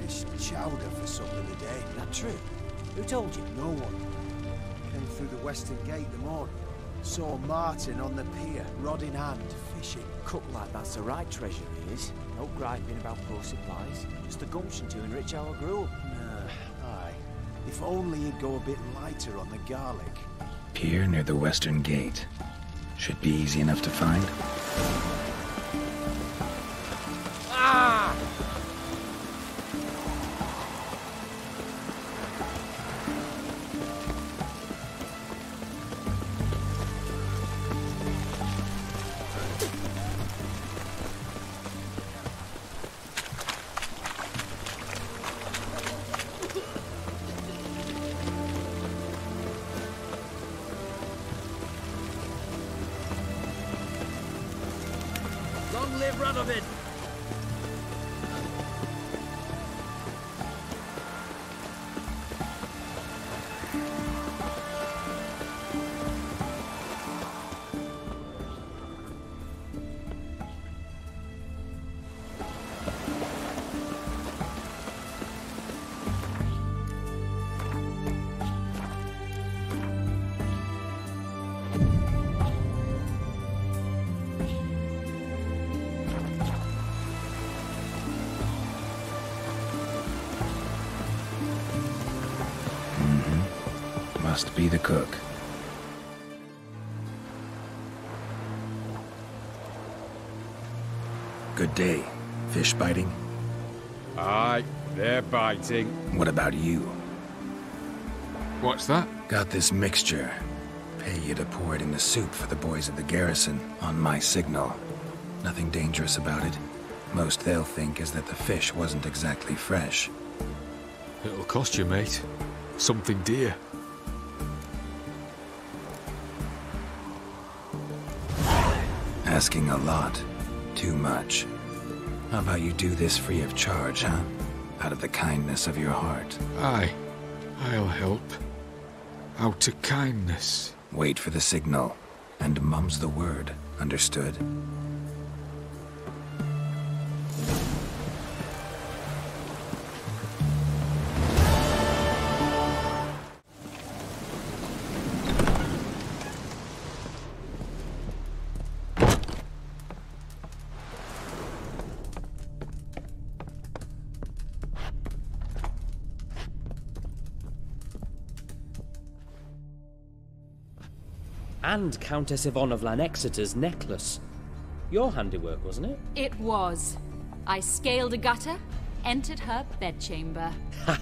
Fish chowder for supper today. That true? Who told you? No one. Came through the western gate the morning. Saw Martin on the pier, rod in hand, fishing. Cooked like that's the right treasure he is. No griping about poor supplies. Just a gumption to enrich our gruel. Aye. If only he'd go a bit lighter on the garlic. Pier near the western gate. Should be easy enough to find. Ah! Long live Radovid! Must be the cook. Good day. Fish biting? Aye, they're biting. What about you? What's that? Got this mixture. Pay you to pour it in the soup for the boys of the garrison, on my signal. Nothing dangerous about it. Most they'll think is that the fish wasn't exactly fresh. It'll cost you, mate. Something dear. Asking a lot. Too much. How about you do this free of charge, huh? Out of the kindness of your heart. Aye, I'll help. Out of kindness. Wait for the signal, and mum's the word. Understood? And Countess Yvonne of Lanexeter's necklace. Your handiwork, wasn't it? It was. I scaled a gutter, entered her bedchamber. Ha!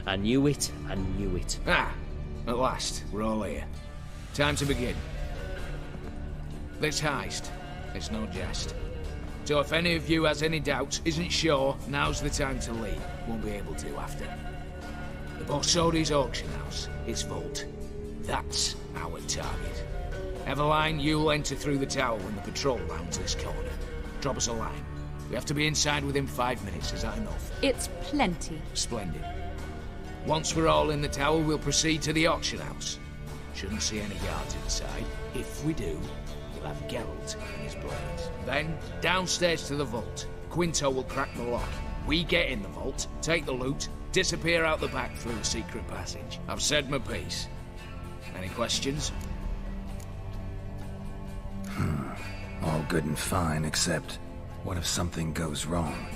I knew it, I knew it. Ah! At last, we're all here. Time to begin. This heist, it's no jest. So if any of you has any doubts, isn't sure, now's the time to leave. Won't be able to after. The Borsodi's auction house, its vault. That's our target. Eveline, you'll enter through the tower when the patrol rounds this corner. Drop us a line. We have to be inside within 5 minutes, is that enough? It's plenty. Splendid. Once we're all in the tower, we'll proceed to the auction house. Shouldn't see any guards inside. If we do, we'll have Geralt and his blades. Then, downstairs to the vault. Quinto will crack the lock. We get in the vault, take the loot, disappear out the back through the secret passage. I've said my piece. Any questions? All good and fine, except what if something goes wrong?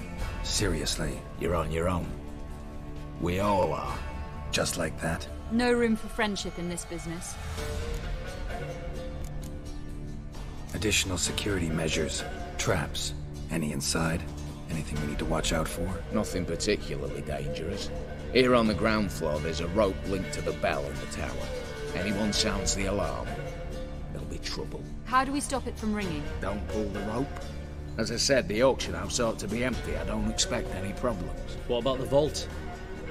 Seriously. You're on your own. We all are. Just like that? No room for friendship in this business. Additional security measures. Traps. Any inside? Anything we need to watch out for? Nothing particularly dangerous. Here on the ground floor, there's a rope linked to the bell in the tower. Anyone sounds the alarm, there'll be trouble. How do we stop it from ringing? Don't pull the rope. As I said, the auction house ought to be empty. I don't expect any problems. What about the vault?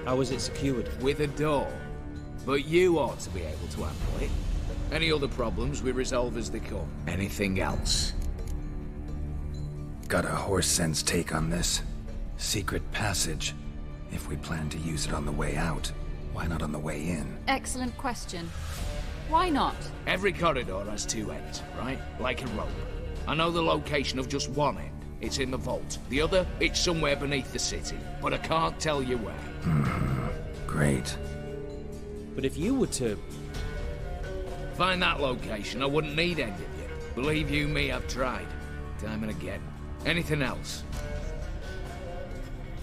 How is it secured? With a door. But you ought to be able to handle it. Any other problems we resolve as they come. Anything else? Got a horse sense take on this? Secret passage. If we plan to use it on the way out, why not on the way in? Excellent question. Why not? Every corridor has two ends, right? Like a rope. I know the location of just one end. It's in the vault. The other, it's somewhere beneath the city. But I can't tell you where. Great. But if you were to... find that location, I wouldn't need any of you. Believe you me, I've tried. Time and again. Anything else?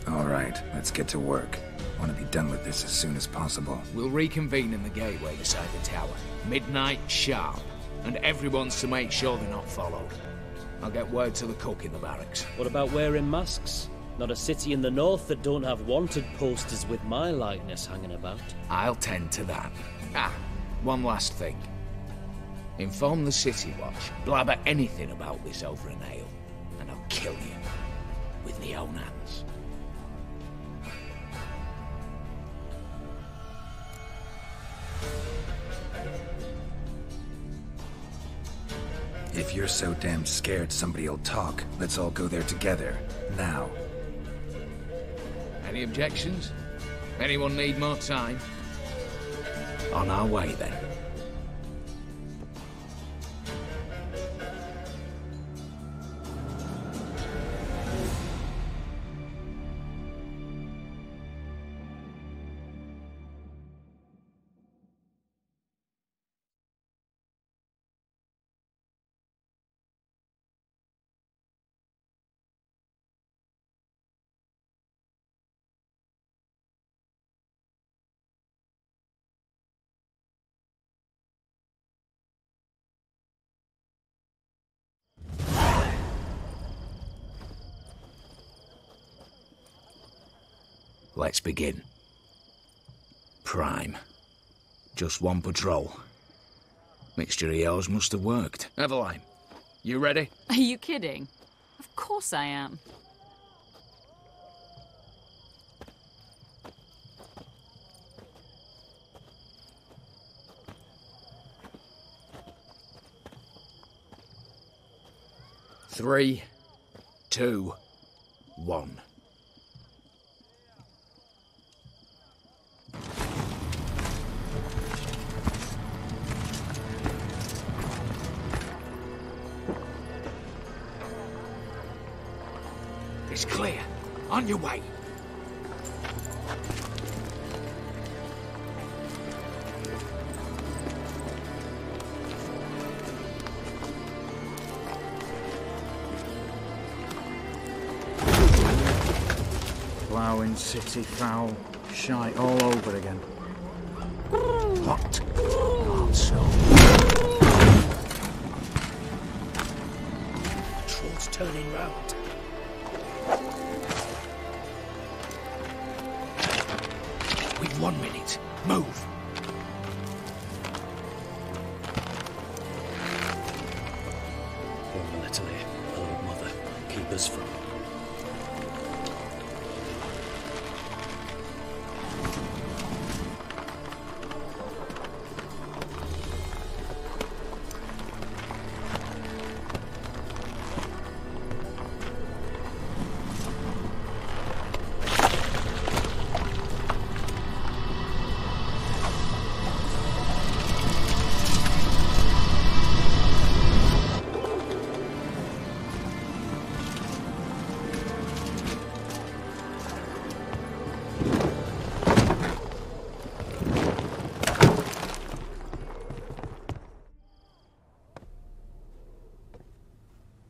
All right, let's get to work. Want to be done with this as soon as possible. We'll reconvene in the gateway beside the tower. Midnight sharp. And everyone's to make sure they're not followed. I'll get word to the cook in the barracks. What about wearing masks? Not a city in the north that don't have wanted posters with my likeness hanging about. I'll tend to that. Ah, one last thing. Inform the City Watch. Blabber anything about this over an ale, and I'll kill you. With my own hands. If you're so damn scared somebody'll talk, let's all go there together. Now. Any objections? Anyone need more time? On our way, then. Let's begin. Prime. Just one patrol. Mixture of yours must have worked. Eveline, you ready? Are you kidding? Of course I am. Three, 2, 1. It's clear. On your way. Ploughing city foul. Shite all over again. What? Not so. Patrol's turning round. We've 1 minute. Move. Poor Natalie, old mother, keep us from...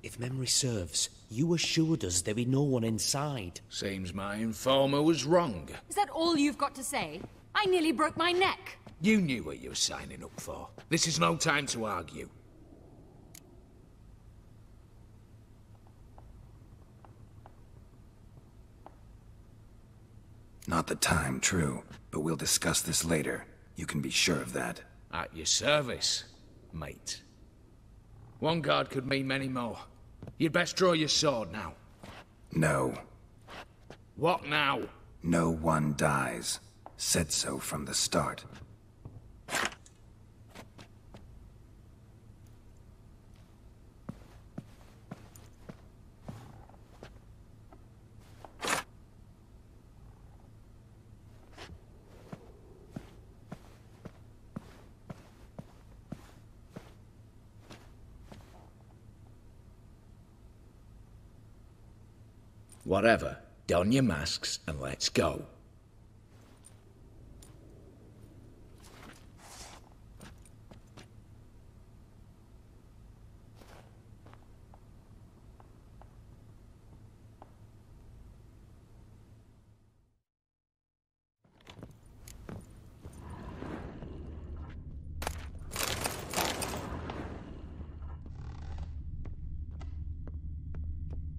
If memory serves, you assured us there be no one inside. Seems my informer was wrong. Is that all you've got to say? I nearly broke my neck. You knew what you were signing up for. This is no time to argue. Not the time, true. But we'll discuss this later. You can be sure of that. At your service, mate. One guard could mean many more. You'd best draw your sword now. No. What now? No one dies. Said so from the start. Whatever. Don your masks and let's go.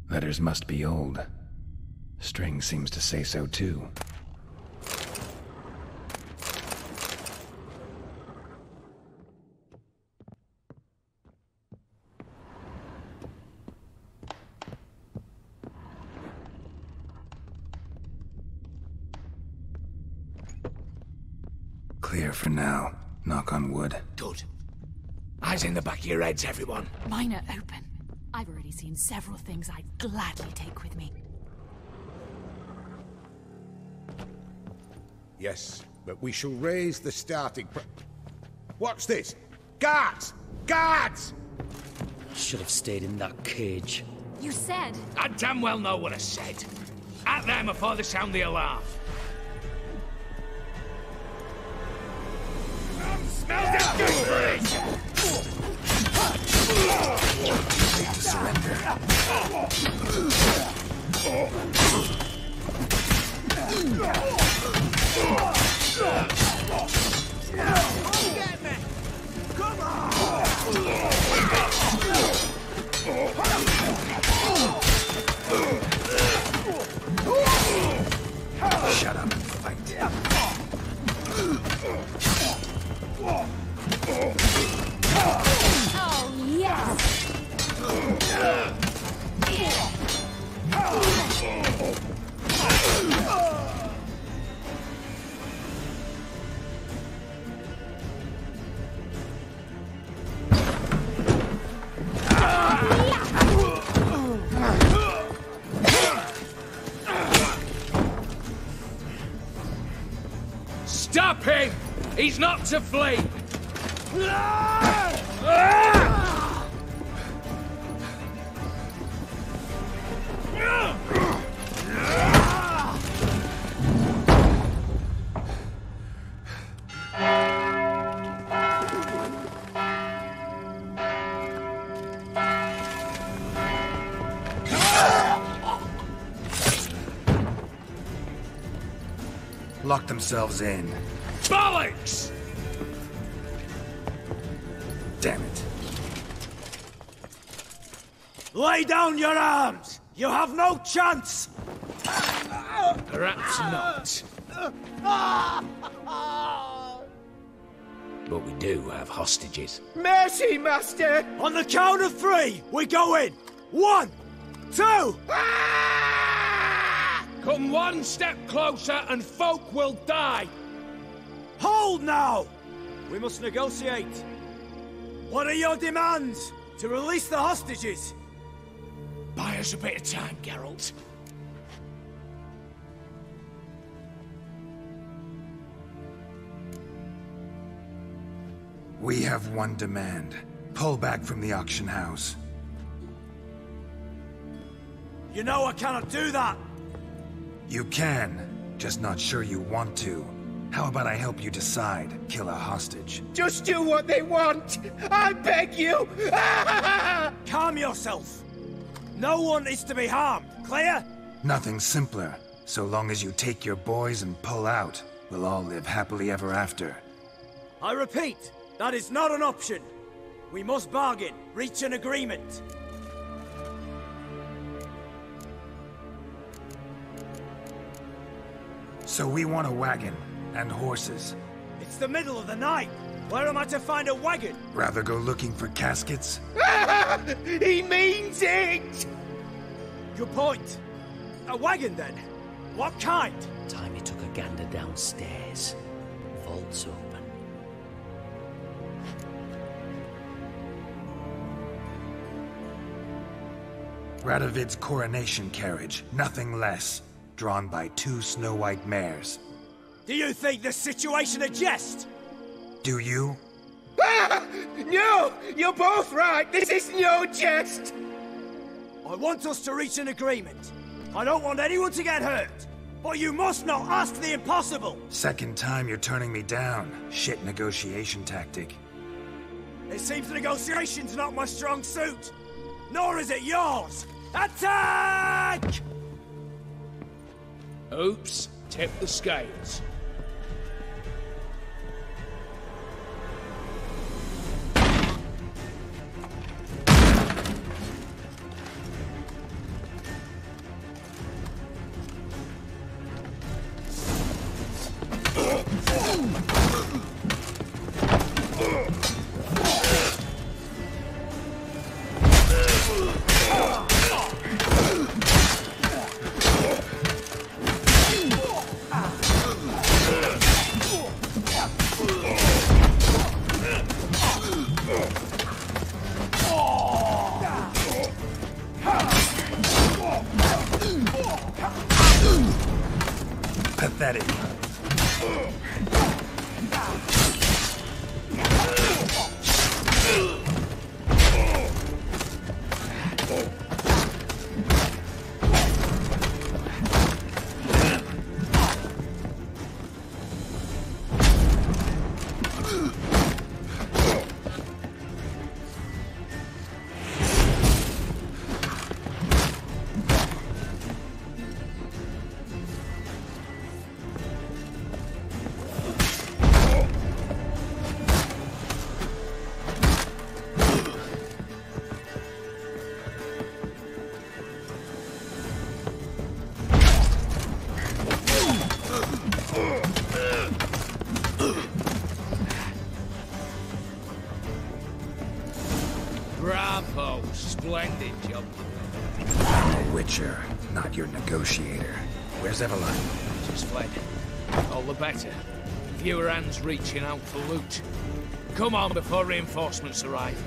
Letters must be old. String seems to say so too. Clear for now. Knock on wood. Good. Eyes in the back of your heads, everyone. Mine are open. I've already seen several things I'd gladly take with me. Yes, but we shall raise the starting What's this? Guards! Guards! Should have stayed in that cage. You said... I damn well know what I said. At them before they sound the alarm. Smell that good Surrender. Come on! Shut up and fight. Oh, yes! Stop him! He's not to flee! Lock themselves in. Bollocks! Damn it. Lay down your arms! You have no chance! Perhaps not. But we do have hostages. Mercy, Master! On the count of 3, we go in! 1, 2... Come one step closer and folk will die! Hold now! We must negotiate. What are your demands? To release the hostages? Buy us a bit of time, Geralt. We have one demand. Pull back from the auction house. You know I cannot do that! You can, just not sure you want to. How about I help you decide? Kill a hostage. Just do what they want! I beg you! Calm yourself! No one is to be harmed, clear? Nothing simpler. So long as you take your boys and pull out, we'll all live happily ever after. I repeat, that is not an option. We must bargain, reach an agreement. So we want a wagon, and horses. It's the middle of the night. Where am I to find a wagon? Rather go looking for caskets? He means it! Good point. A wagon, then? What kind? Time he took a gander downstairs. Vault's open. Radovid's coronation carriage, nothing less. Drawn by 2 snow-white mares. Do you think this situation a jest? Do you? No! You're both right! This is no jest! I want us to reach an agreement. I don't want anyone to get hurt. But you must not ask the impossible. Second time you're turning me down. Shit negotiation tactic. It seems the negotiation's not my strong suit. Nor is it yours. Attack! Oops, tip the scales. Pathetic. Bravo, splendid job. I'm a witcher, not your negotiator. Where's Eveline? Just fled. All the better. Fewer hands reaching out for loot. Come on before reinforcements arrive.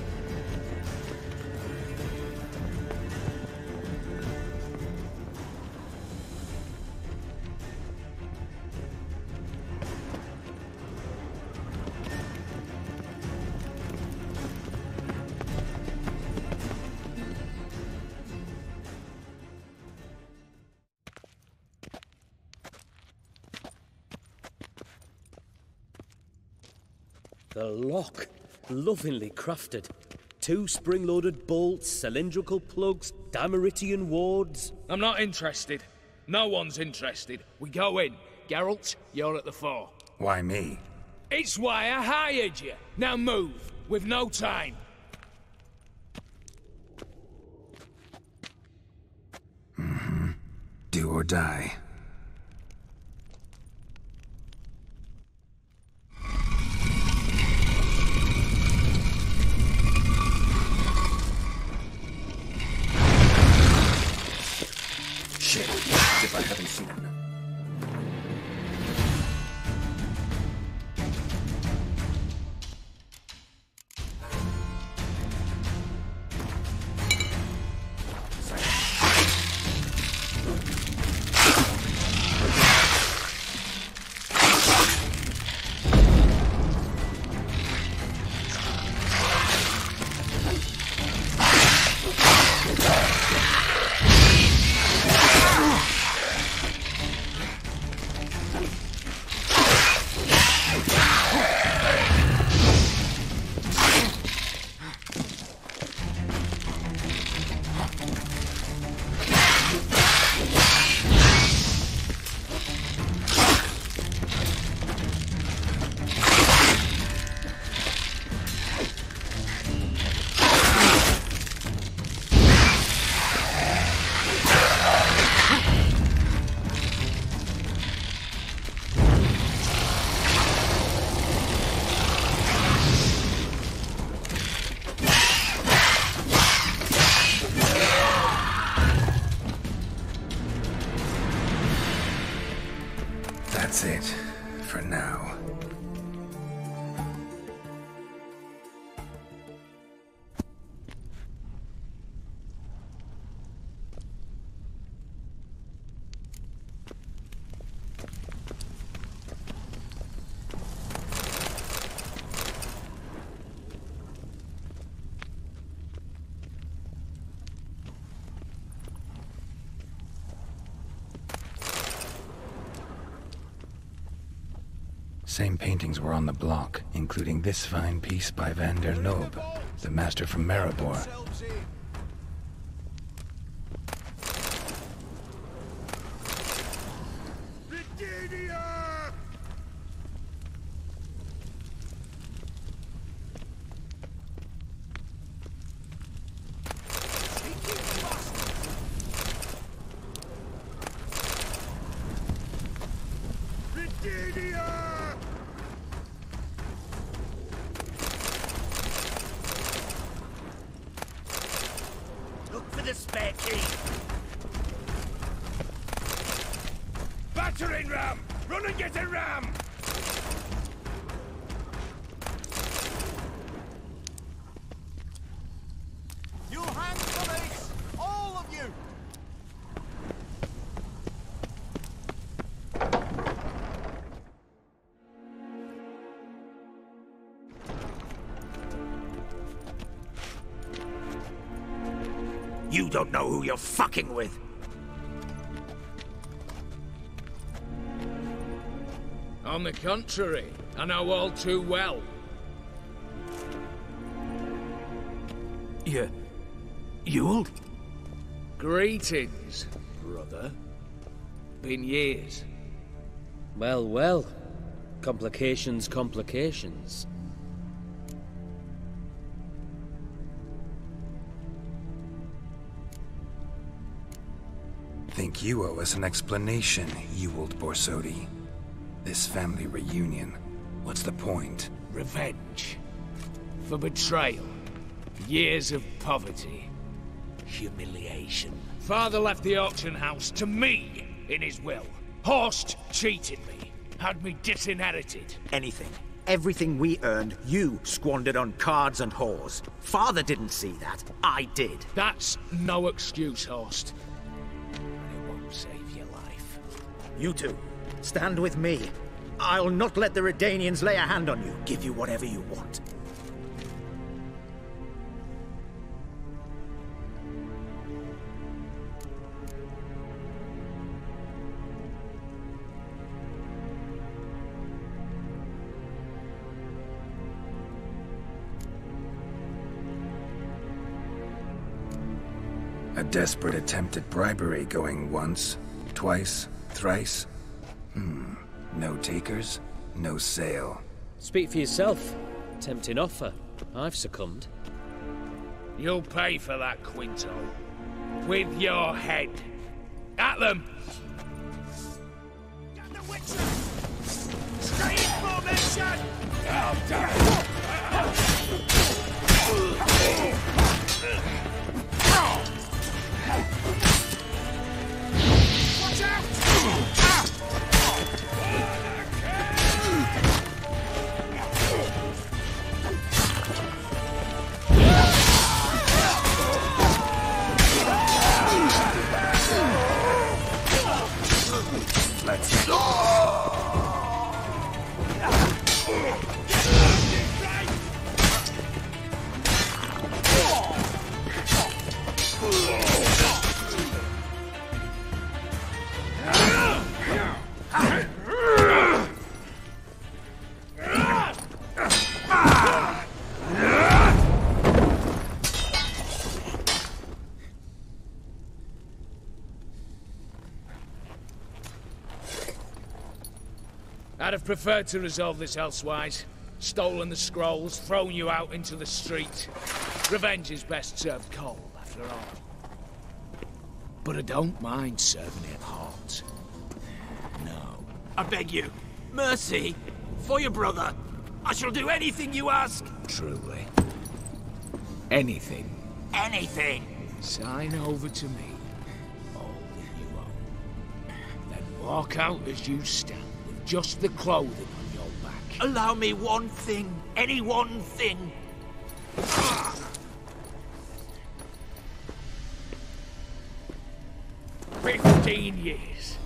The lock. Lovingly crafted. 2 spring-loaded bolts, cylindrical plugs, Dameritian wards. I'm not interested. No one's interested. We go in. Geralt, you're at the fore. Why me? It's why I hired you. Now move. We've no time. Do or die. Shit, as if I haven't seen him. That's it, for now. Same paintings were on the block, including this fine piece by Van der Noob, the master from Maribor. Look for the spare key. Battering ram! Run and get a ram! You hang police! All of you! You don't know who you're fucking with. On the contrary, I know all too well. You'll? Greetings, brother. Been years. Well, well. Complications, complications. Think you owe us an explanation, Ewald Borsodi. This family reunion, what's the point? Revenge. For betrayal. Years of poverty. Humiliation. Father left the auction house to me in his will. Horst cheated me. Had me disinherited. Anything. Everything we earned, you squandered on cards and whores. Father didn't see that. I did. That's no excuse, Horst. It won't save your life. You two, stand with me. I'll not let the Redanians lay a hand on you. Give you whatever you want. A desperate attempt at bribery going once, twice, thrice. No takers, no sale. Speak for yourself. Tempting offer. I've succumbed. You'll pay for that, Quinto. With your head. At them! Get the Witcher! Stay in formation! Watch out! Let's go! I'd have preferred to resolve this elsewise. Stolen the scrolls, thrown you out into the street. Revenge is best served cold, after all. But I don't mind serving it hot. No. I beg you, mercy, for your brother. I shall do anything you ask. Truly. Anything. Anything. Sign over to me all that you own. Then walk out as you stand. Just the clothing on your back. Allow me one thing. Any one thing. 15 years.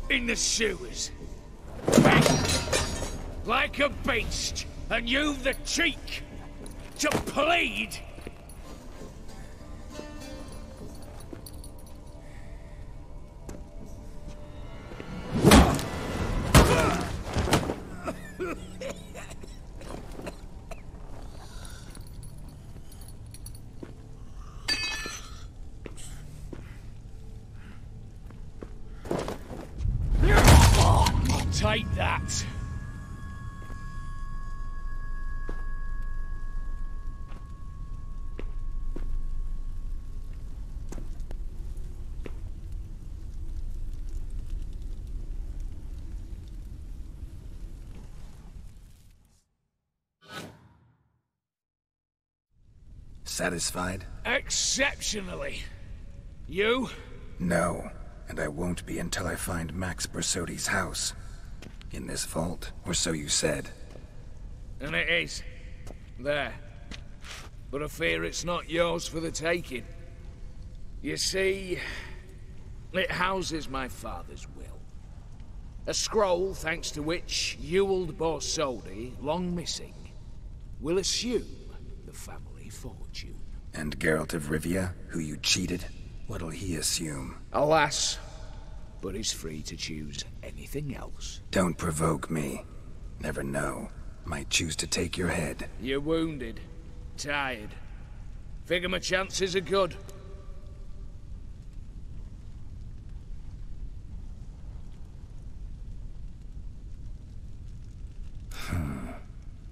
In the sewers. Like a beast. And you've the cheek to plead. Take that. Satisfied? Exceptionally. You? No, and I won't be until I find Max Bersodi's house. In this vault, or so you said. And it is. There. But I fear it's not yours for the taking. You see, it houses my father's will. A scroll thanks to which Ewald Borsodi, long missing, will assume the family fortune. And Geralt of Rivia, who you cheated? What'll he assume? Alas, but he's free to choose anything else. Don't provoke me. Never know. Might choose to take your head. You're wounded. Tired. Figure my chances are good.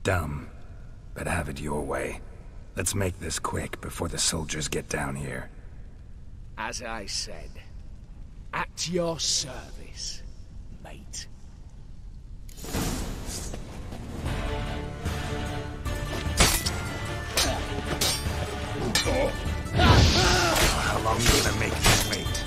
Dumb. But have it your way. Let's make this quick before the soldiers get down here. As I said, at your service, mate. How long are you gonna make me wait?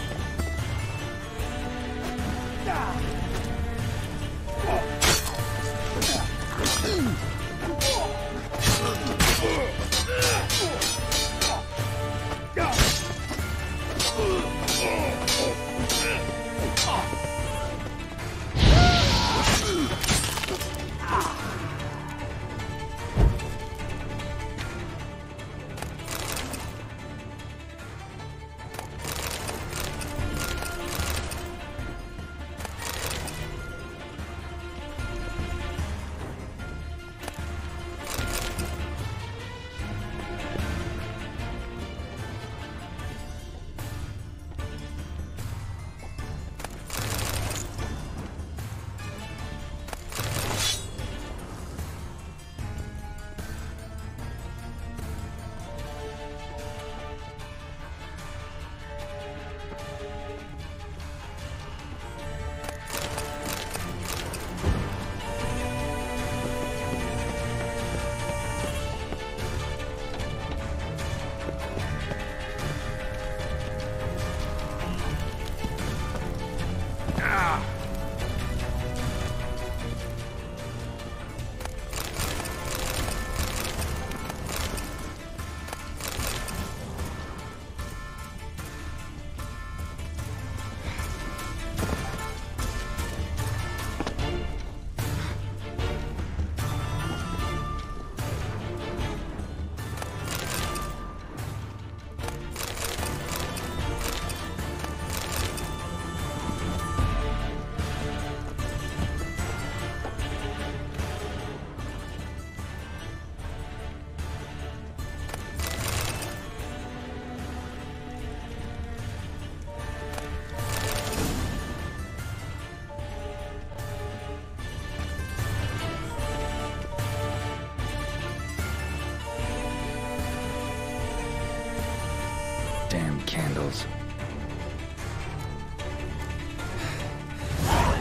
Damn candles.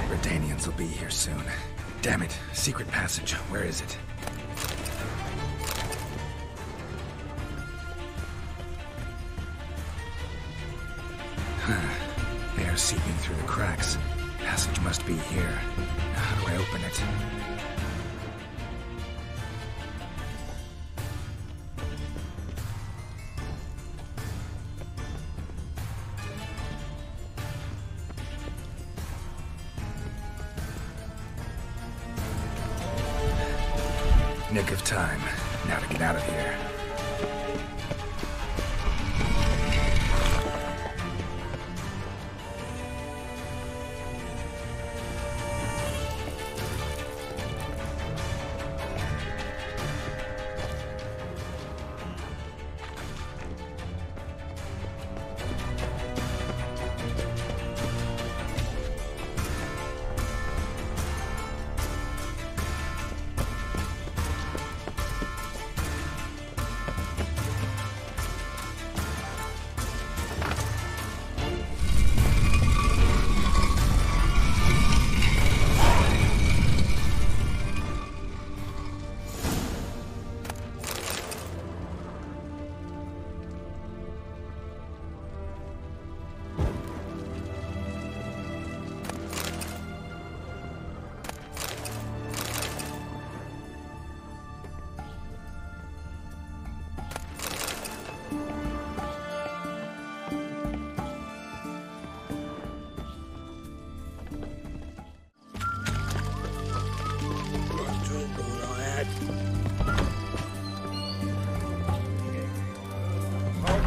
Redanians will be here soon. Damn it. Secret passage. Where is it? Air seeping through the cracks. Passage must be here. Now, how do I open it? Nick of time. Now to get out of here.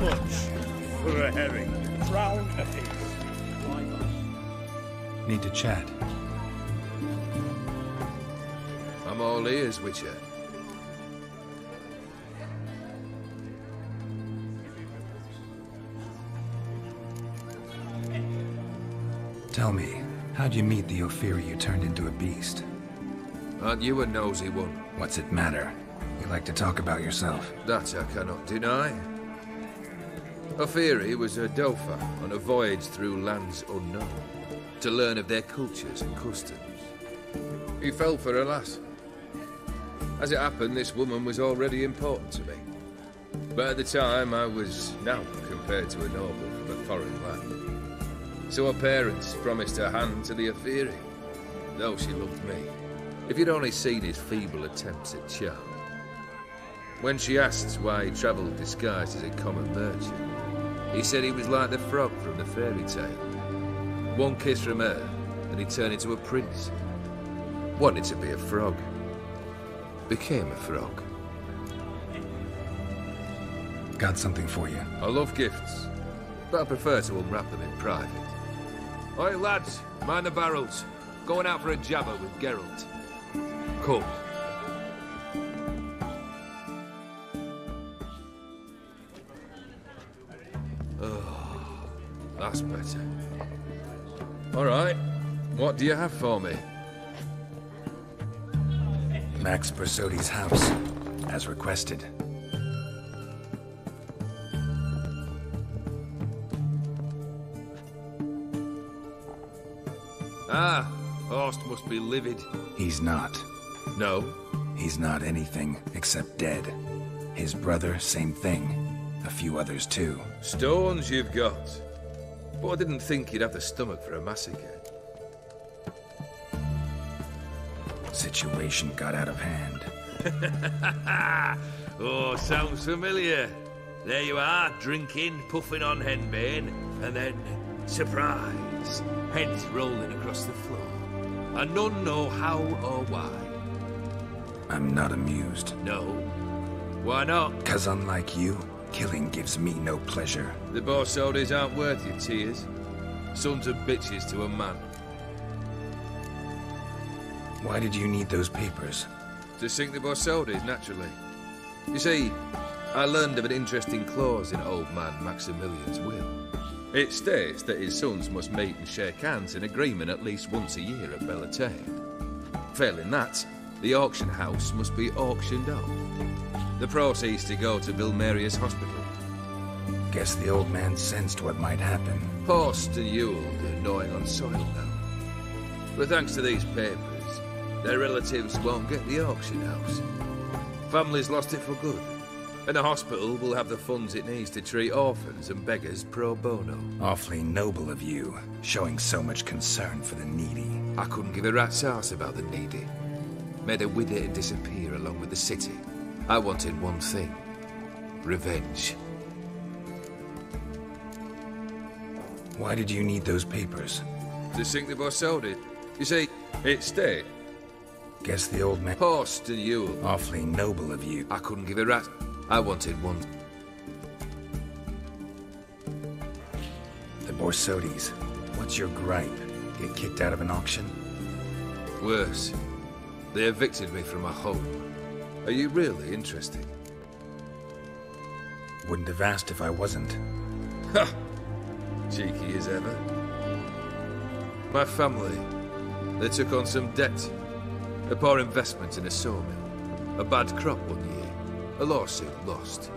much for a herring? Crown a piece. Need to chat. I'm all ears, Witcher. Tell me, how'd you meet the Ophiri you turned into a beast? Aren't you a nosy one? What's it matter? You like to talk about yourself. That I cannot deny. Ophiri was a Dauphin on a voyage through lands unknown, to learn of their cultures and customs. He fell for her lass. As it happened, this woman was already important to me. But at the time, I was naught compared to a noble from a foreign land. So her parents promised her hand to the Ophiri, though she loved me. If you'd only seen his feeble attempts at charm. When she asked why he travelled disguised as a common merchant, he said he was like the frog from the fairy tale. One kiss from her, and he turned into a prince. Wanted to be a frog. Became a frog. Got something for you. I love gifts, but I prefer to unwrap them in private. Oi, lads, mind the barrels. Going out for a jabber with Geralt. Come. Oh, that's better. All right, what do you have for me? Max Bersodi's house, as requested. Ah, Horst must be livid. He's not. No? He's not anything except dead. His brother, same thing. A few others too. Stones you've got. But I didn't think you'd have the stomach for a massacre. Situation got out of hand. Oh, sounds familiar. There you are, drinking, puffing on henbane, and then, surprise, heads rolling across the floor. And none know how or why. I'm not amused. No. Why not? 'Cause unlike you, killing gives me no pleasure. The Borsodis aren't worth your tears. Sons of bitches to a man. Why did you need those papers? To sink the Borsodis, naturally. You see, I learned of an interesting clause in old man Maximilian's will. It states that his sons must meet and shake hands in agreement at least once a year at Bellatane. Failing that, the auction house must be auctioned off. The proceeds to go to Vilmeria's hospital. Guess the old man sensed what might happen. Horst and Yule are gnawing on soil now. But thanks to these papers, their relatives won't get the auction house. Families lost it for good. And the hospital will have the funds it needs to treat orphans and beggars pro bono. Awfully noble of you, showing so much concern for the needy. I couldn't give a rat's ass about the needy. Made her wither and disappear along with the city. I wanted one thing. Revenge. Why did you need those papers? To sink the Borsodi. You see, it stayed. Guess the old man... Horst and Yule. Awfully noble of you. I couldn't give a rat. I wanted one. The Borsodis. What's your gripe? Get kicked out of an auction? Worse. They evicted me from my home. Are you really interested? Wouldn't have asked if I wasn't. Ha! Cheeky as ever. My family, they took on some debt. A poor investment in a sawmill. A bad crop one year. A lawsuit lost.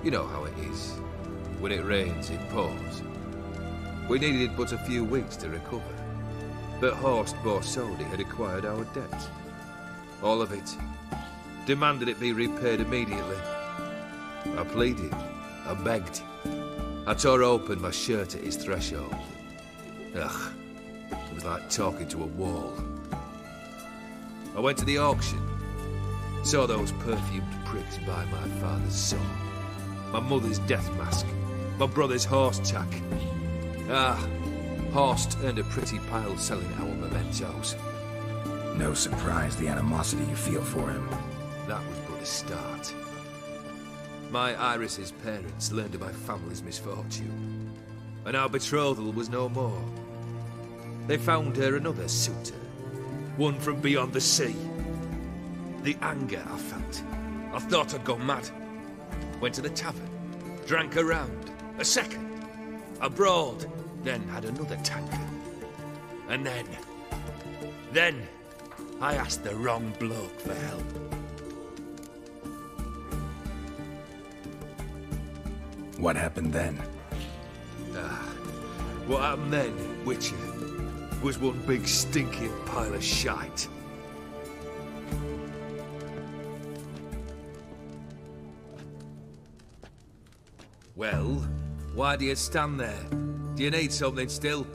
You know how it is. When it rains, it pours. We needed but a few weeks to recover. But Horst Borsodi had acquired our debt. All of it. Demanded it be repaid immediately. I pleaded. I begged. I tore open my shirt at his threshold. Ugh. It was like talking to a wall. I went to the auction. Saw those perfumed pricks buy my father's saw. My mother's death mask. My brother's horse tack. Ah, Horst earned a pretty pile selling our mementos. No surprise the animosity you feel for him. That was but a start. My Iris's parents learned of my family's misfortune, and our betrothal was no more. They found her another suitor, one from beyond the sea. The anger I felt, I thought I'd gone mad. Went to the tavern, drank a round, a second, abroad, then had another tankard. And then, I asked the wrong bloke for help. What happened then? What happened then, Witcher, was one big stinking pile of shite. Well, why do you stand there? Do you need something still?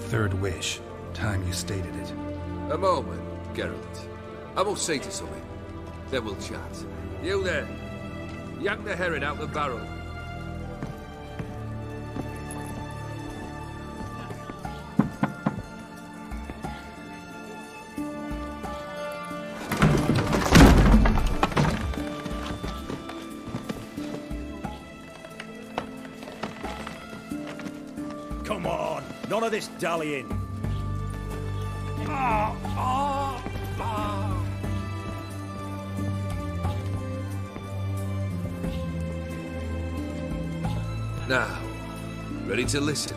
Third wish. Time you stated it. A moment, Geralt. I will see to something. Then we'll chat. You there. Yank the herring out the barrel. Come on, none of this dallying. Now, ready to listen?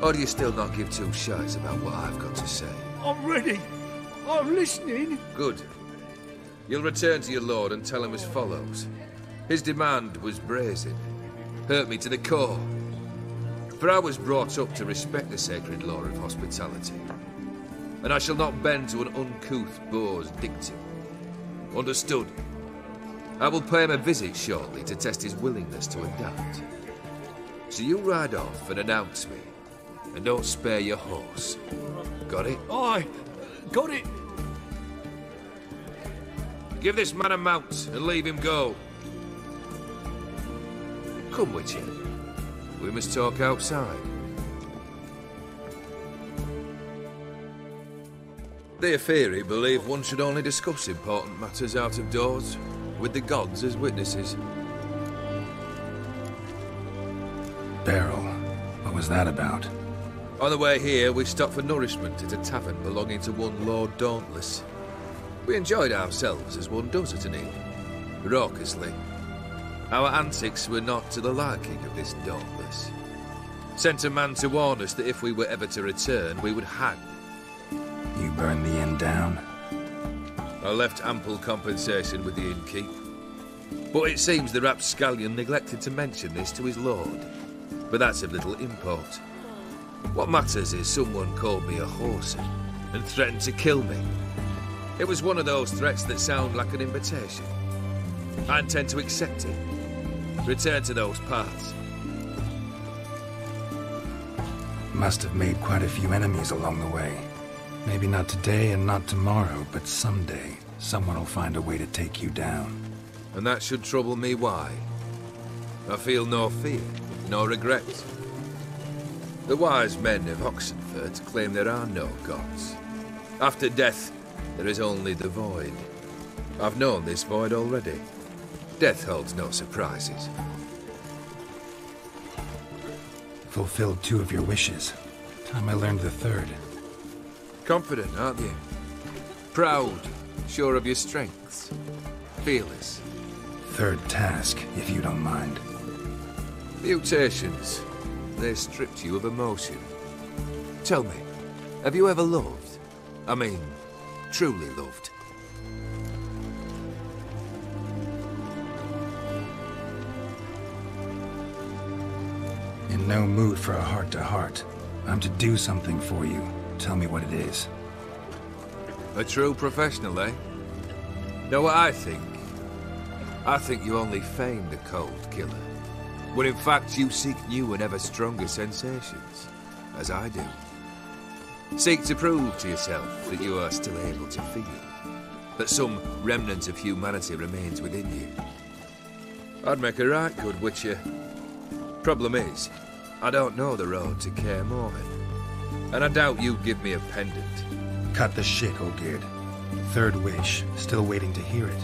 Or do you still not give two shites about what I've got to say? I'm ready. I'm listening. Good. You'll return to your lord and tell him as follows. His demand was brazen. Hurt me to the core. For I was brought up to respect the sacred law of hospitality. And I shall not bend to an uncouth boor's dictum. Understood? I will pay him a visit shortly to test his willingness to adapt. So you ride off and announce me. And don't spare your horse. Got it? Aye, got it. Give this man a mount and leave him go. Come, Witcher. We must talk outside. The Aetheri believe one should only discuss important matters out of doors, with the gods as witnesses. Beryl, what was that about? On the way here, we stopped for nourishment at a tavern belonging to one Lord Dauntless. We enjoyed ourselves as one does at an inn, raucously. Our antics were not to the liking of this Dauntless. Sent a man to warn us that if we were ever to return, we would hang. You burned the inn down? I left ample compensation with the innkeep. But it seems the rapscallion neglected to mention this to his lord. But that's of little import. What matters is someone called me a whoreson and threatened to kill me. It was one of those threats that sound like an invitation. I intend to accept it. Return to those parts. Must have made quite a few enemies along the way. Maybe not today and not tomorrow, but someday, someone will find a way to take you down. And that should trouble me why? I feel no fear, no regret. The wise men of Oxenfurt claim there are no gods. After death, there is only the void. I've known this void already. Death holds no surprises. Fulfilled 2 of your wishes. Time I learned the 3rd. Confident, aren't you? Proud, sure of your strengths. Fearless. 3rd task, if you don't mind. Mutations. They stripped you of emotion. Tell me, have you ever loved? I mean, truly loved? In no mood for a heart-to-heart. I'm to do something for you. Tell me what it is. A true professional, eh? Know what I think? I think you only feign the cold killer. When in fact you seek new and ever stronger sensations, as I do. Seek to prove to yourself that you are still able to feel, that some remnant of humanity remains within you. I'd make a right good witcher. Problem is, I don't know the road to Kaer Morhen. And I doubt you'd give me a pendant. Cut the shit, Ogierd. Third wish. Still waiting to hear it.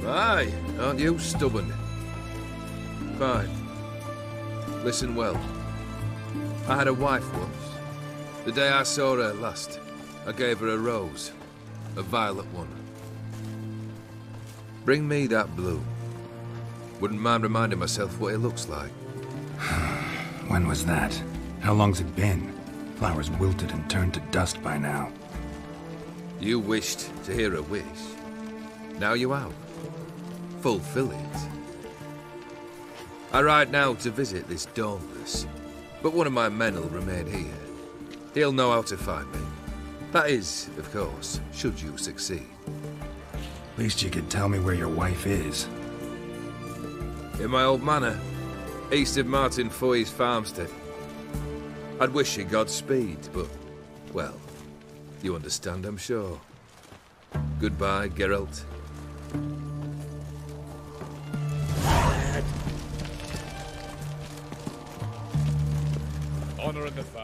Aye, aren't you stubborn? Fine. Listen well. I had a wife once. The day I saw her last, I gave her a rose. A violet one. Bring me that bloom. Wouldn't mind reminding myself what it looks like. When was that? How long's it been? Flowers wilted and turned to dust by now. You wished to hear a wish. Now you have. Fulfill it. I ride now to visit this Dauntless, but one of my men will remain here. He'll know how to find me. That is, of course, should you succeed. Least you could tell me where your wife is. In my old manor, east of Martin Foy's farmstead. I'd wish you Godspeed, but, well, you understand, I'm sure. Goodbye, Geralt. Honor in the fight.